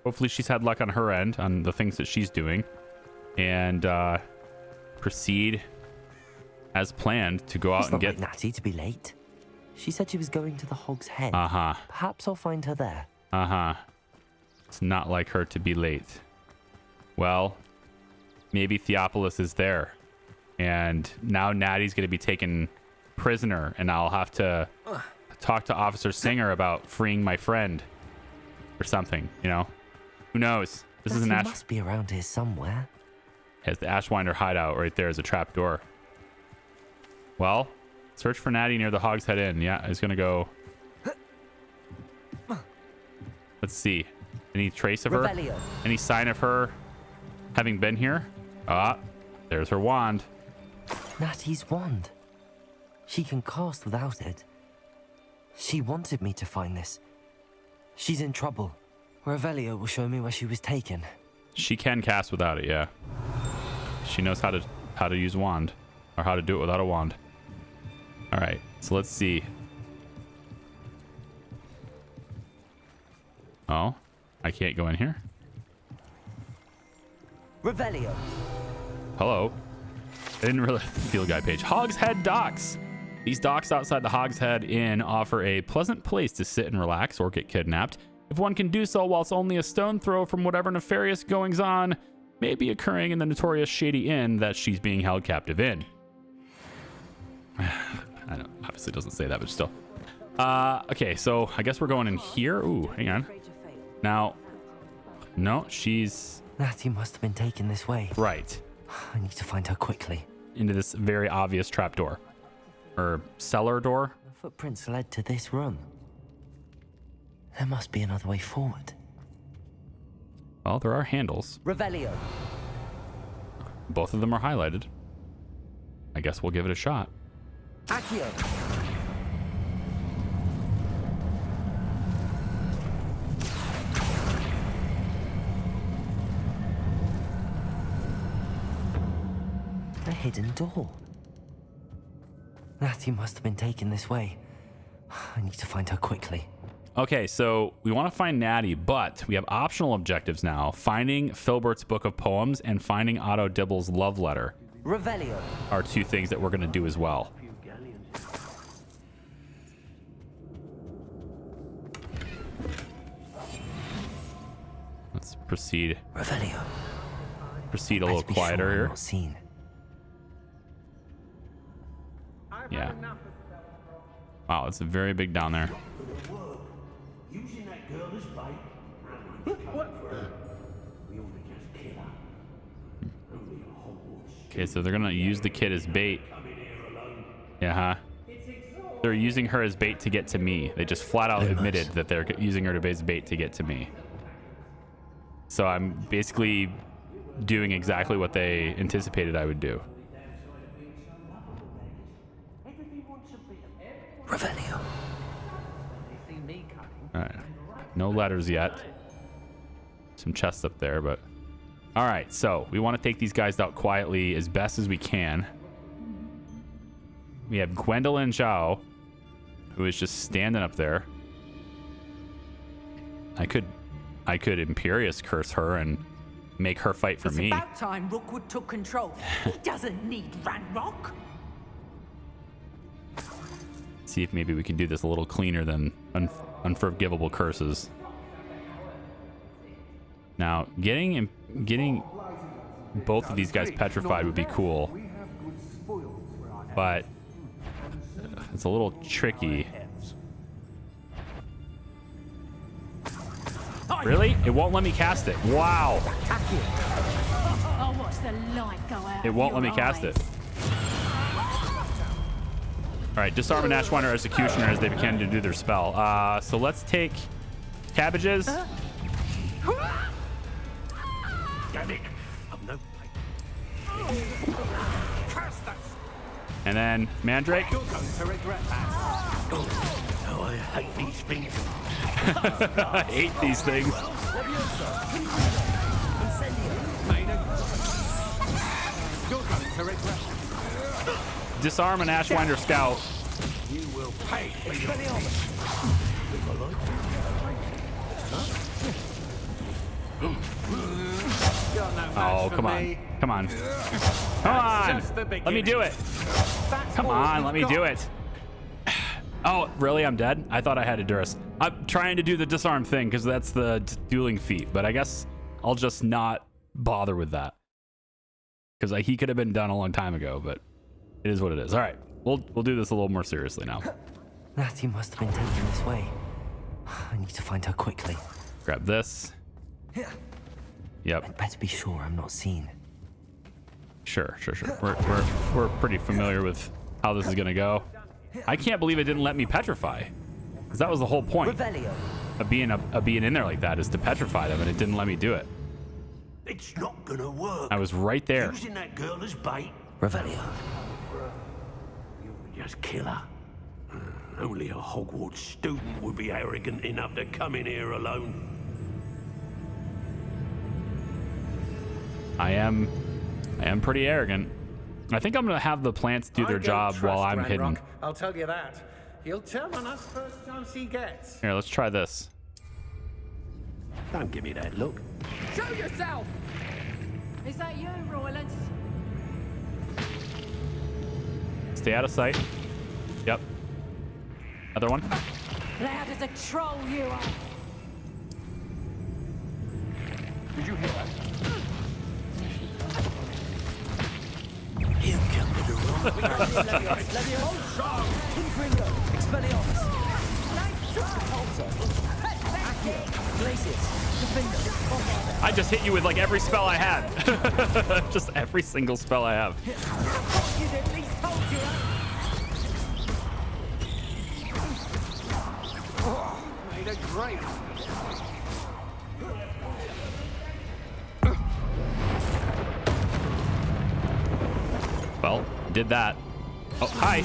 Hopefully she's had luck on her end on the things that she's doing, and proceed as planned to go out and get like Natty to be late. She said she was going to the Hog's Head. Perhaps I'll find her there. It's not like her to be late. Well, maybe Theophilus is there, and now Natty's going to be taken prisoner, and I'll have to talk to Officer Singer about freeing my friend or something, you know? Who knows? This is an Natty must be around here somewhere. Has the Ashwinder hideout right there as a trap door. Well, search for Natty near the Hog's Head Inn. Yeah, it's gonna go. Let's see. Any trace of her? Revelio. Any sign of her having been here? Ah, there's her wand. Natty's wand. She can cast without it. She wanted me to find this. She's in trouble. Revelio will show me where she was taken. She can cast without it, yeah. She knows how to use a wand, or how to do it without a wand. All right, so let's see. Oh, I can't go in here. Revelio. Hello. I didn't really field guide page. Hog's Head Docks. These docks outside the Hog's Head Inn offer a pleasant place to sit and relax or get kidnapped, if one can do so whilst only a stone throw from whatever nefarious goings-on may be occurring in the notorious Shady Inn that she's being held captive in. I know, obviously it doesn't say that, but still. Okay, so I guess we're going in here. Ooh, hang on. Now, no, she's... Natty must have been taken this way. Right. I need to find her quickly. Into this very obvious trapdoor. Or cellar door. The footprints led to this room. There must be another way forward. Well, there are handles. Revelio. Both of them are highlighted. I guess we'll give it a shot. Accio. A hidden door. Natty must have been taken this way. I need to find her quickly. Okay, so we want to find Natty, but we have optional objectives now. Finding Filbert's book of poems and finding Otto Dibble's love letter. Revelio. are two things that we're going to do as well. Let's proceed. Revelio. Proceed a little quieter here. Not seen. Yeah. Wow, it's very big down there. Using that girl as bait. We ought to just kill her. Only a Hogwarts. Okay, so they're gonna use the kid as bait. Yeah, huh? They're using her as bait to get to me. They just flat out admitted that they're using her as bait to get to me. So I'm basically doing exactly what they anticipated I would do. Revelio. All right. No letters yet. Some chests up there, but... All right, so we want to take these guys out quietly as best as we can. We have Gwendolyn Zhao, who is just standing up there. I could Imperious curse her and make her fight for me. It's about time Rookwood took control. He doesn't need Ranrock. See if maybe we can do this a little cleaner than unforgivable curses. Now, getting both of these guys petrified would be cool, but it's a little tricky. Really? It won't let me cast it. Wow. I'll watch the light go out. It won't let me cast it. All right, disarm and Ashwinder Executioner as they begin to do their spell. So let's take cabbages. And then Mandrake. Oh, I hate these things. I hate these things. Disarm an Ashwinder Scout. You will pay for Oh, come on. Come on. Come on. Let me do it. Come on, let me do it. Oh, really? I'm dead? I thought I had a Durus. I'm trying to do the disarm thing because that's the dueling feat, but I guess I'll just not bother with that. Because he could have been done a long time ago, but it is what it is. All right, we'll do this a little more seriously now. Natty must have been taken this way. I need to find her quickly. Grab this. Yep. I'd better be sure I'm not seen. Sure. We're pretty familiar with how this is gonna go. I can't believe it didn't let me petrify, because that was the whole point of being in there like that, is to petrify them, and it didn't let me do it. It's not gonna work. I was right there. Using that girl as bait. Revelio. You would just kill her. Only a Hogwarts student would be arrogant enough to come in here alone. I am pretty arrogant. I think I'm gonna have the plants do their job while I'm hidden. I'll tell you that. He'll turn on us first chance he gets. Here, let's try this. Don't give me that look. Show yourself! Is that you, Roylance? Stay out of sight. Yep. Another one. Loud as a troll you are. Did you hear that? You come to the wrong I just hit you with like every spell I had. Just every single spell I have. Made a great. Well, did that. Oh, hi.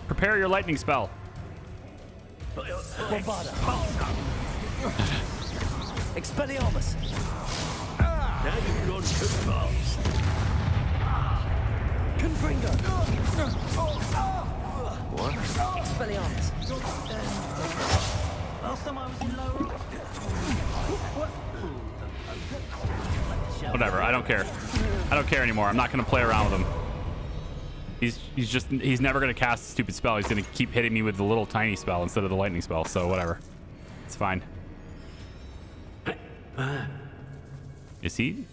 Prepare your lightning spell. Expelliarmus. Now you've gone too fast. Confringo. What? Expelliarmus. Last time I was in lower. What? Whatever, I don't care. I don't care anymore. I'm not gonna play around with him. He's never gonna cast a stupid spell. He's gonna keep hitting me with the little tiny spell instead of the lightning spell, so whatever. It's fine. Is he?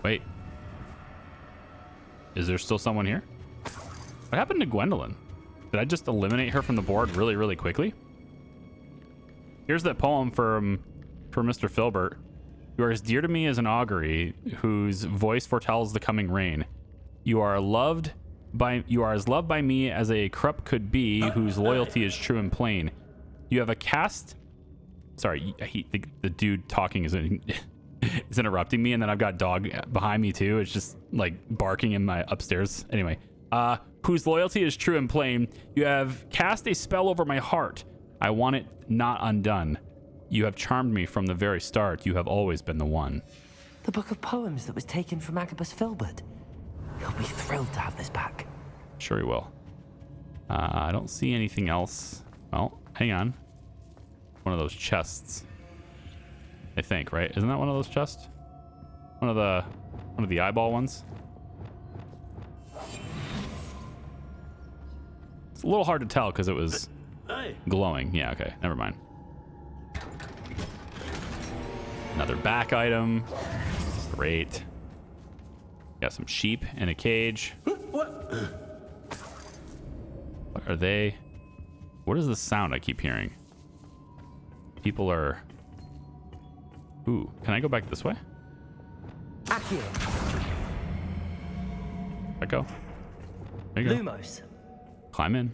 Wait. Is there still someone here? What happened to Gwendolyn? Did I just eliminate her from the board really, really quickly? Here's that poem for Mr. Filbert. You are as dear to me as an augury, whose voice foretells the coming rain. You are as loved by me as a Krupp could be, whose loyalty is true and plain. You have a cast. Sorry, the dude talking is interrupting me, and then I've got dog behind me too. It's just like barking in my upstairs. Anyway, whose loyalty is true and plain. You have cast a spell over my heart. I want it not undone. You have charmed me from the very start. You have always been the one. The book of poems that was taken from Agabus Filbert. He'll be thrilled to have this back. Sure he will. I don't see anything else. Well, hang on. One of those chests. I think, right? Isn't that one of those chests? One of the eyeball ones? It's a little hard to tell because it was glowing. Yeah, okay. Never mind. Another back item. Great. Got some sheep in a cage. What are they? What is the sound I keep hearing? People are... Ooh, can I go back this way? Accio. I go. There you go. Lumos. Climb in.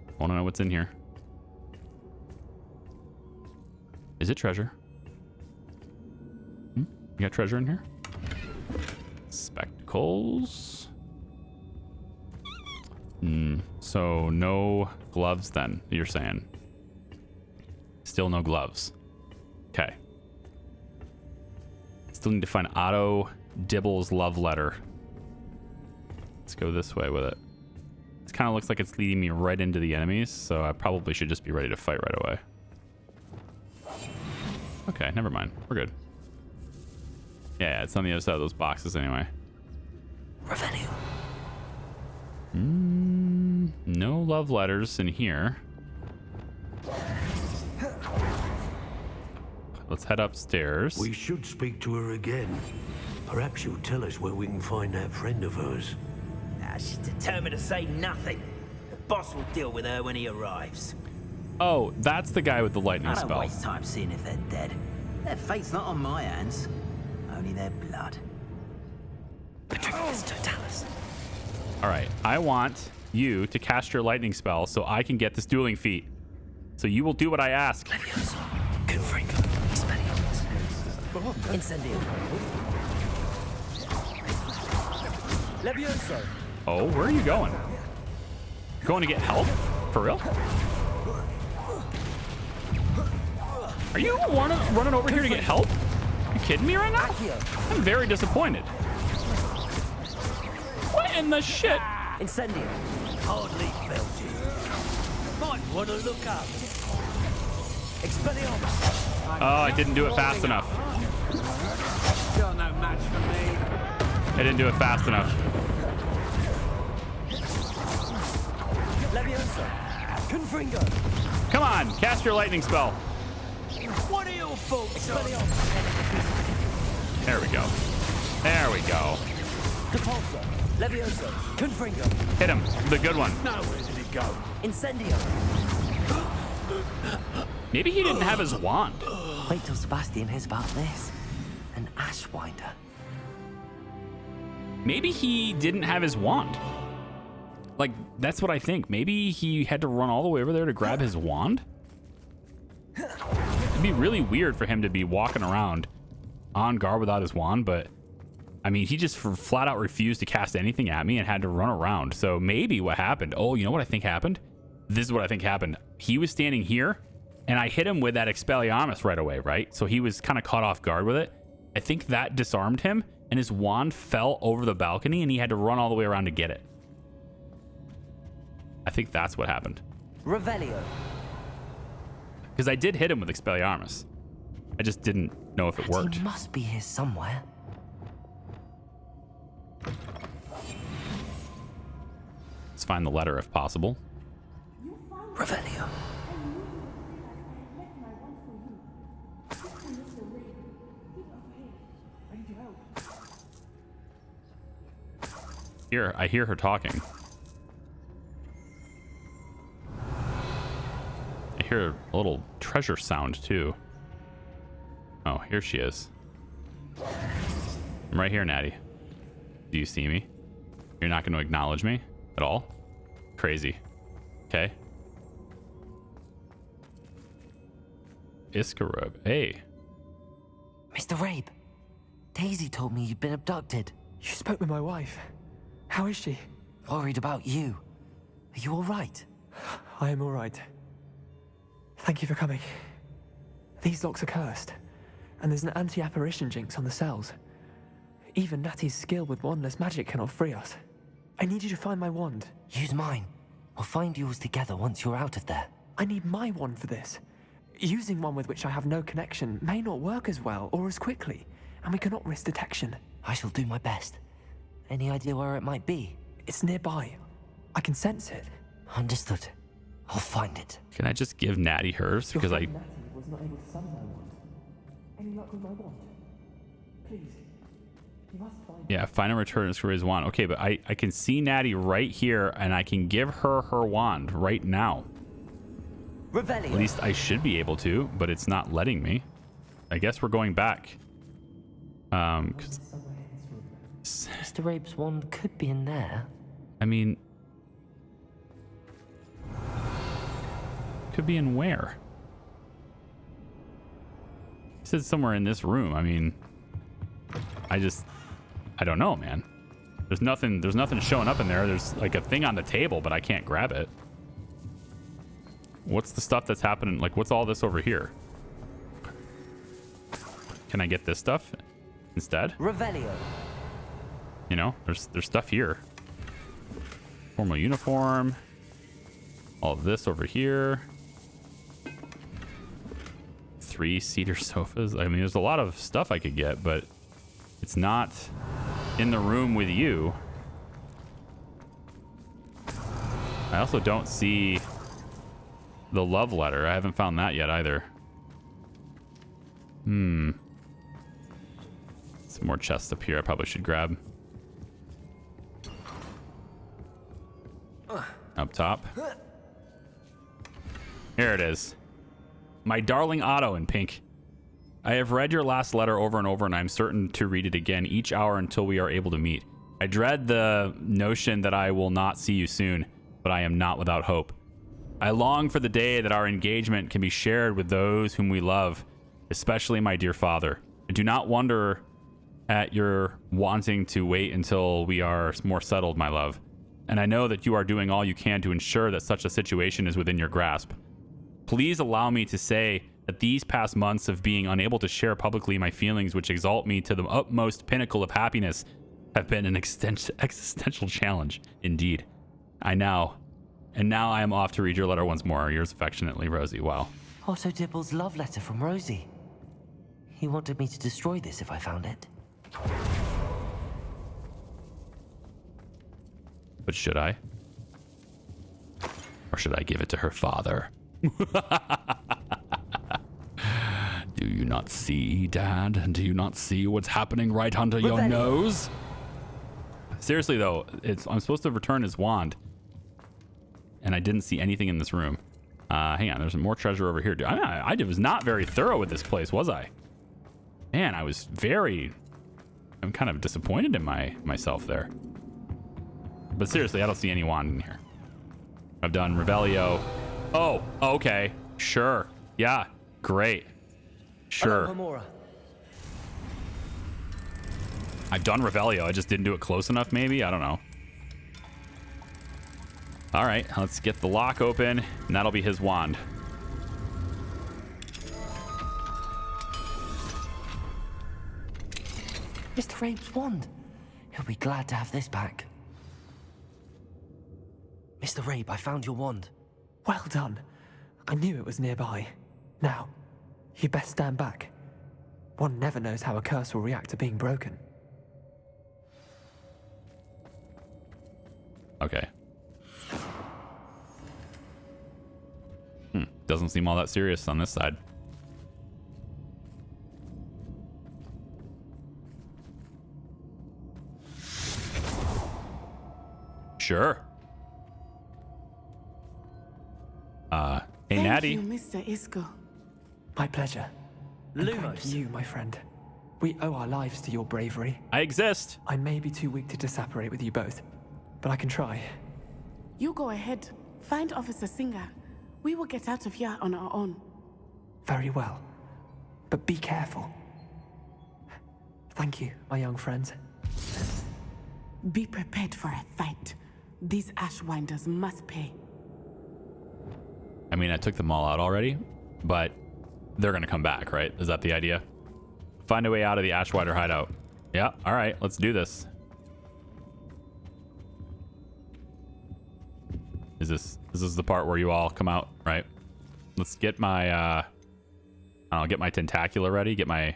I want to know what's in here. Is it treasure? You got treasure in here? Spectacles. So no gloves then, you're saying? Still no gloves. Okay. Still need to find Otto Dibble's love letter. Let's go this way with it. It kind of looks like it's leading me right into the enemies, so I probably should just be ready to fight right away. Okay, never mind. We're good. Yeah, it's on the other side of those boxes anyway. Revenue. No love letters in here. Let's head upstairs. We should speak to her again. Perhaps she'll tell us where we can find that friend of hers. She's determined to say nothing. The boss will deal with her when he arrives. Oh, that's the guy with the lightning I don't spell. waste time seeing if they're dead. Their fate's not on my hands. Only their blood. Petrificus Totalis. All right, I want you to cast your lightning spell so I can get this dueling feat. So you will do what I ask. Levioso. Confringo. Expelliarmus. Incendio. Levioso. Oh, where are you going? Going to get help? For real? Are you running over here to get help? You kidding me right now? I'm very disappointed. What in the shit? Incendio. Hardly felt it. Might want to look up. Expelliarmus. Oh, I didn't do it fast enough. Still no match for me. I didn't do it fast enough. Levioso. Confringo. Come on, cast your lightning spell. What are your faults? There we go. There we go. Depulso. Levioso. Confringo. Hit him. The good one. Now where did it go? Incendio. Maybe he didn't have his wand. Wait till Sebastian hears about this. An Ashwinder. Maybe he didn't have his wand. Like, that's what I think. Maybe he had to run all the way over there to grab his wand. It'd be really weird for him to be walking around on guard without his wand, but I mean, he just flat out refused to cast anything at me and had to run around. So maybe what happened? Oh, you know what I think happened? This is what I think happened. He was standing here and I hit him with that Expelliarmus right away, right? So he was kind of caught off guard with it. I think that disarmed him and his wand fell over the balcony and he had to run all the way around to get it. I think that's what happened. Revelio. Because I did hit him with Expelliarmus. I just didn't know if it worked. He must be here somewhere. Let's find the letter if possible. Revelio. Here, I hear her talking. I hear a little treasure sound too. Oh, here she is. I'm right here, Natty. Do you see me? You're not going to acknowledge me at all? Crazy. Okay. ISKO. Hey. Mr. Rabe, Daisy told me you'd been abducted. You spoke with my wife. How is she? Worried about you. Are you all right? I am all right. Thank you for coming. These locks are cursed, and there's an anti-apparition jinx on the cells. Even Natty's skill with wandless magic cannot free us. I need you to find my wand. Use mine. We'll find yours together once you're out of there. I need my wand for this. Using one with which I have no connection may not work as well or as quickly, and we cannot risk detection. I shall do my best. Any idea where it might be? It's nearby. I can sense it. Understood. I'll find it. Can I just give Natty hers? Because I... Natty was not able to summon my wand. Any luck with my wand? Please. You must find it. Yeah, find and return his wand. Okay, but I can see Natty right here, and I can give her her wand right now. Revelio. At least I should be able to, but it's not letting me. I guess we're going back. 'Cause Mr. Rabe's wand could be in there. I mean, could be in where? He said somewhere in this room. I mean, I don't know, man. There's nothing showing up in there. There's like a thing on the table, but I can't grab it. What's the stuff that's happening? Like, what's all this over here? Can I get this stuff instead? Revelio. You know, there's stuff here. Formal uniform. All of this over here. 3 cedar sofas. I mean, there's a lot of stuff I could get, but it's not in the room with you. I also don't see the love letter. I haven't found that yet either. Some more chests up here I probably should grab. Up top. Here it is. My darling Otto in pink. I have read your last letter over and over, and I'm certain to read it again each hour until we are able to meet. I dread the notion that I will not see you soon, but I am not without hope. I long for the day that our engagement can be shared with those whom we love, especially my dear father. I do not wonder at your wanting to wait until we are more settled, my love. And I know that you are doing all you can to ensure that such a situation is within your grasp. Please allow me to say that these past months of being unable to share publicly my feelings, which exalt me to the utmost pinnacle of happiness, have been an existential challenge indeed. And now I am off to read your letter once more. Yours affectionately, Rosie. Wow. Otto Dibble's love letter from Rosie. He wanted me to destroy this if I found it. But should I? Or should I give it to her father? Do you not see, Dad? Do you not see what's happening right under your nose? Seriously, though, I'm supposed to return his wand. And I didn't see anything in this room. Hang on, there's more treasure over here. I was not very thorough with this place, was I? Man, I'm kind of disappointed in myself there. But seriously, I don't see any wand in here. I've done Revelio. Oh, okay. Sure. Yeah, great. Sure. Hello, I've done Revelio. I just didn't do it close enough, maybe? I don't know. All right, let's get the lock open, and that'll be his wand. Mr. Rabe's wand. He'll be glad to have this back. Mr. Rabe, I found your wand. Well done. I knew it was nearby. Now, you best stand back. One never knows how a curse will react to being broken. Okay. Doesn't seem all that serious on this side. Sure. Hey, Natty. Thank you, Mr. ISKO. My pleasure. And Lumos. thank you, my friend. We owe our lives to your bravery. I exist. I may be too weak to disapparate with you both, but I can try. You go ahead. Find Officer Singer. We will get out of here on our own. Very well. But be careful. Thank you, my young friends. Be prepared for a fight. These Ashwinders must pay. I mean, I took them all out already, but they're going to come back, right? Is that the idea? Find a way out of the Ashwinder hideout. Yeah, all right, let's do this. Is this the part where you all come out, right? Let's get my I'll get my tentacular ready, get my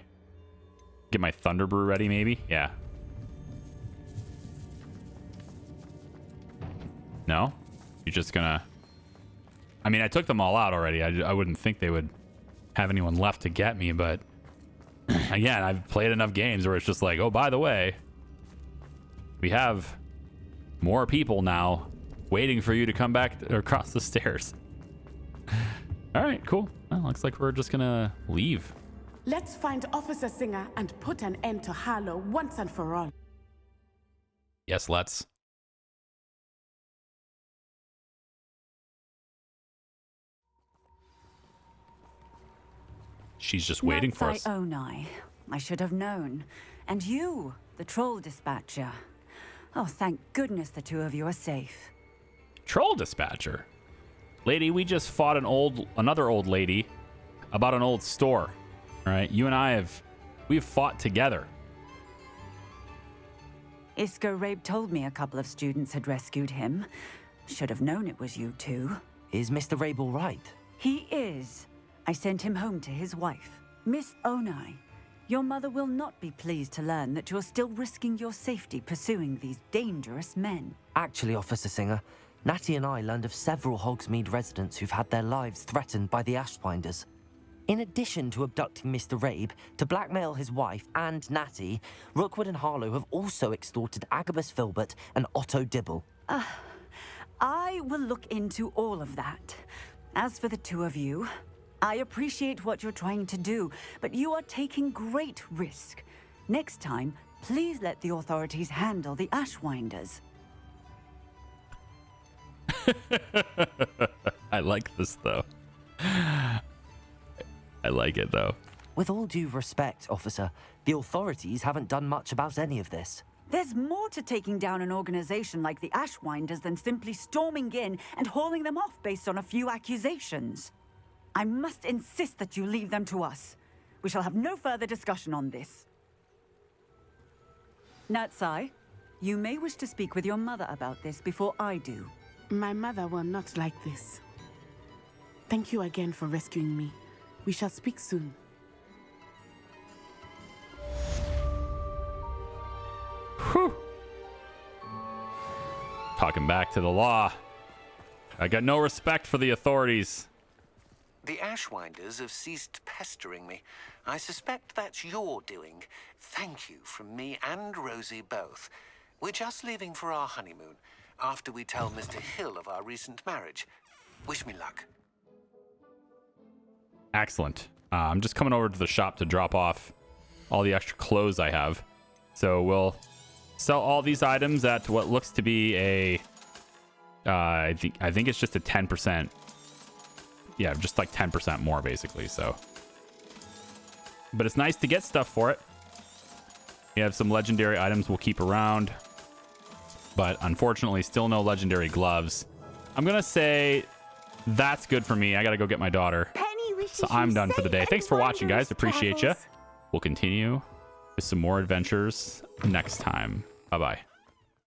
thunder brew ready maybe. Yeah. No? You're just gonna... I mean, I took them all out already. I wouldn't think they would have anyone left to get me, but again, I've played enough games where it's just like, oh, by the way, we have more people now waiting for you to come back across the stairs. All right, cool. Well, looks like we're just gonna leave. Let's find Officer Singer and put an end to Harlow once and for all. Yes, let's. She's just waiting for us. Onai. I should have known. And you, the troll dispatcher. Oh, thank goodness the two of you are safe. Troll dispatcher? Lady, we just fought another old lady about an old store. All right, you and I we've fought together. ISKO RABE told me a couple of students had rescued him. Should have known it was you two. Is Mr. RABE all right? He is. I sent him home to his wife. Miss Onai, your mother will not be pleased to learn that you're still risking your safety pursuing these dangerous men. Actually, Officer Singer, Natty and I learned of several Hogsmeade residents who've had their lives threatened by the Ashwinders. In addition to abducting Mr. RABE to blackmail his wife and Natty, Rookwood and Harlow have also extorted Agabus Filbert and Otto Dibble. I will look into all of that. As for the two of you, I appreciate what you're trying to do, but you are taking great risk. Next time, please let the authorities handle the Ashwinders. I like this, though. I like it, though. With all due respect, officer, the authorities haven't done much about any of this. There's more to taking down an organization like the Ashwinders than simply storming in and hauling them off based on a few accusations. I must insist that you leave them to us. We shall have no further discussion on this. Natsai, you may wish to speak with your mother about this before I do. My mother will not like this. Thank you again for rescuing me. We shall speak soon. Whew. Talking back to the law. I got no respect for the authorities. The Ashwinders have ceased pestering me. I suspect that's your doing. Thank you from me and Rosie both. We're just leaving for our honeymoon after we tell Mr. Hill of our recent marriage. Wish me luck. Excellent. I'm just coming over to the shop to drop off all the extra clothes I have. So we'll sell all these items at what looks to be a... I think it's just a 10%. Yeah, just like 10% more, basically, so. But it's nice to get stuff for it. We have some legendary items we'll keep around. But unfortunately, still no legendary gloves. I'm going to say that's good for me. I got to go get my daughter. So I'm done for the day. Thanks for watching, guys. Appreciate you. We'll continue with some more adventures next time. Bye-bye.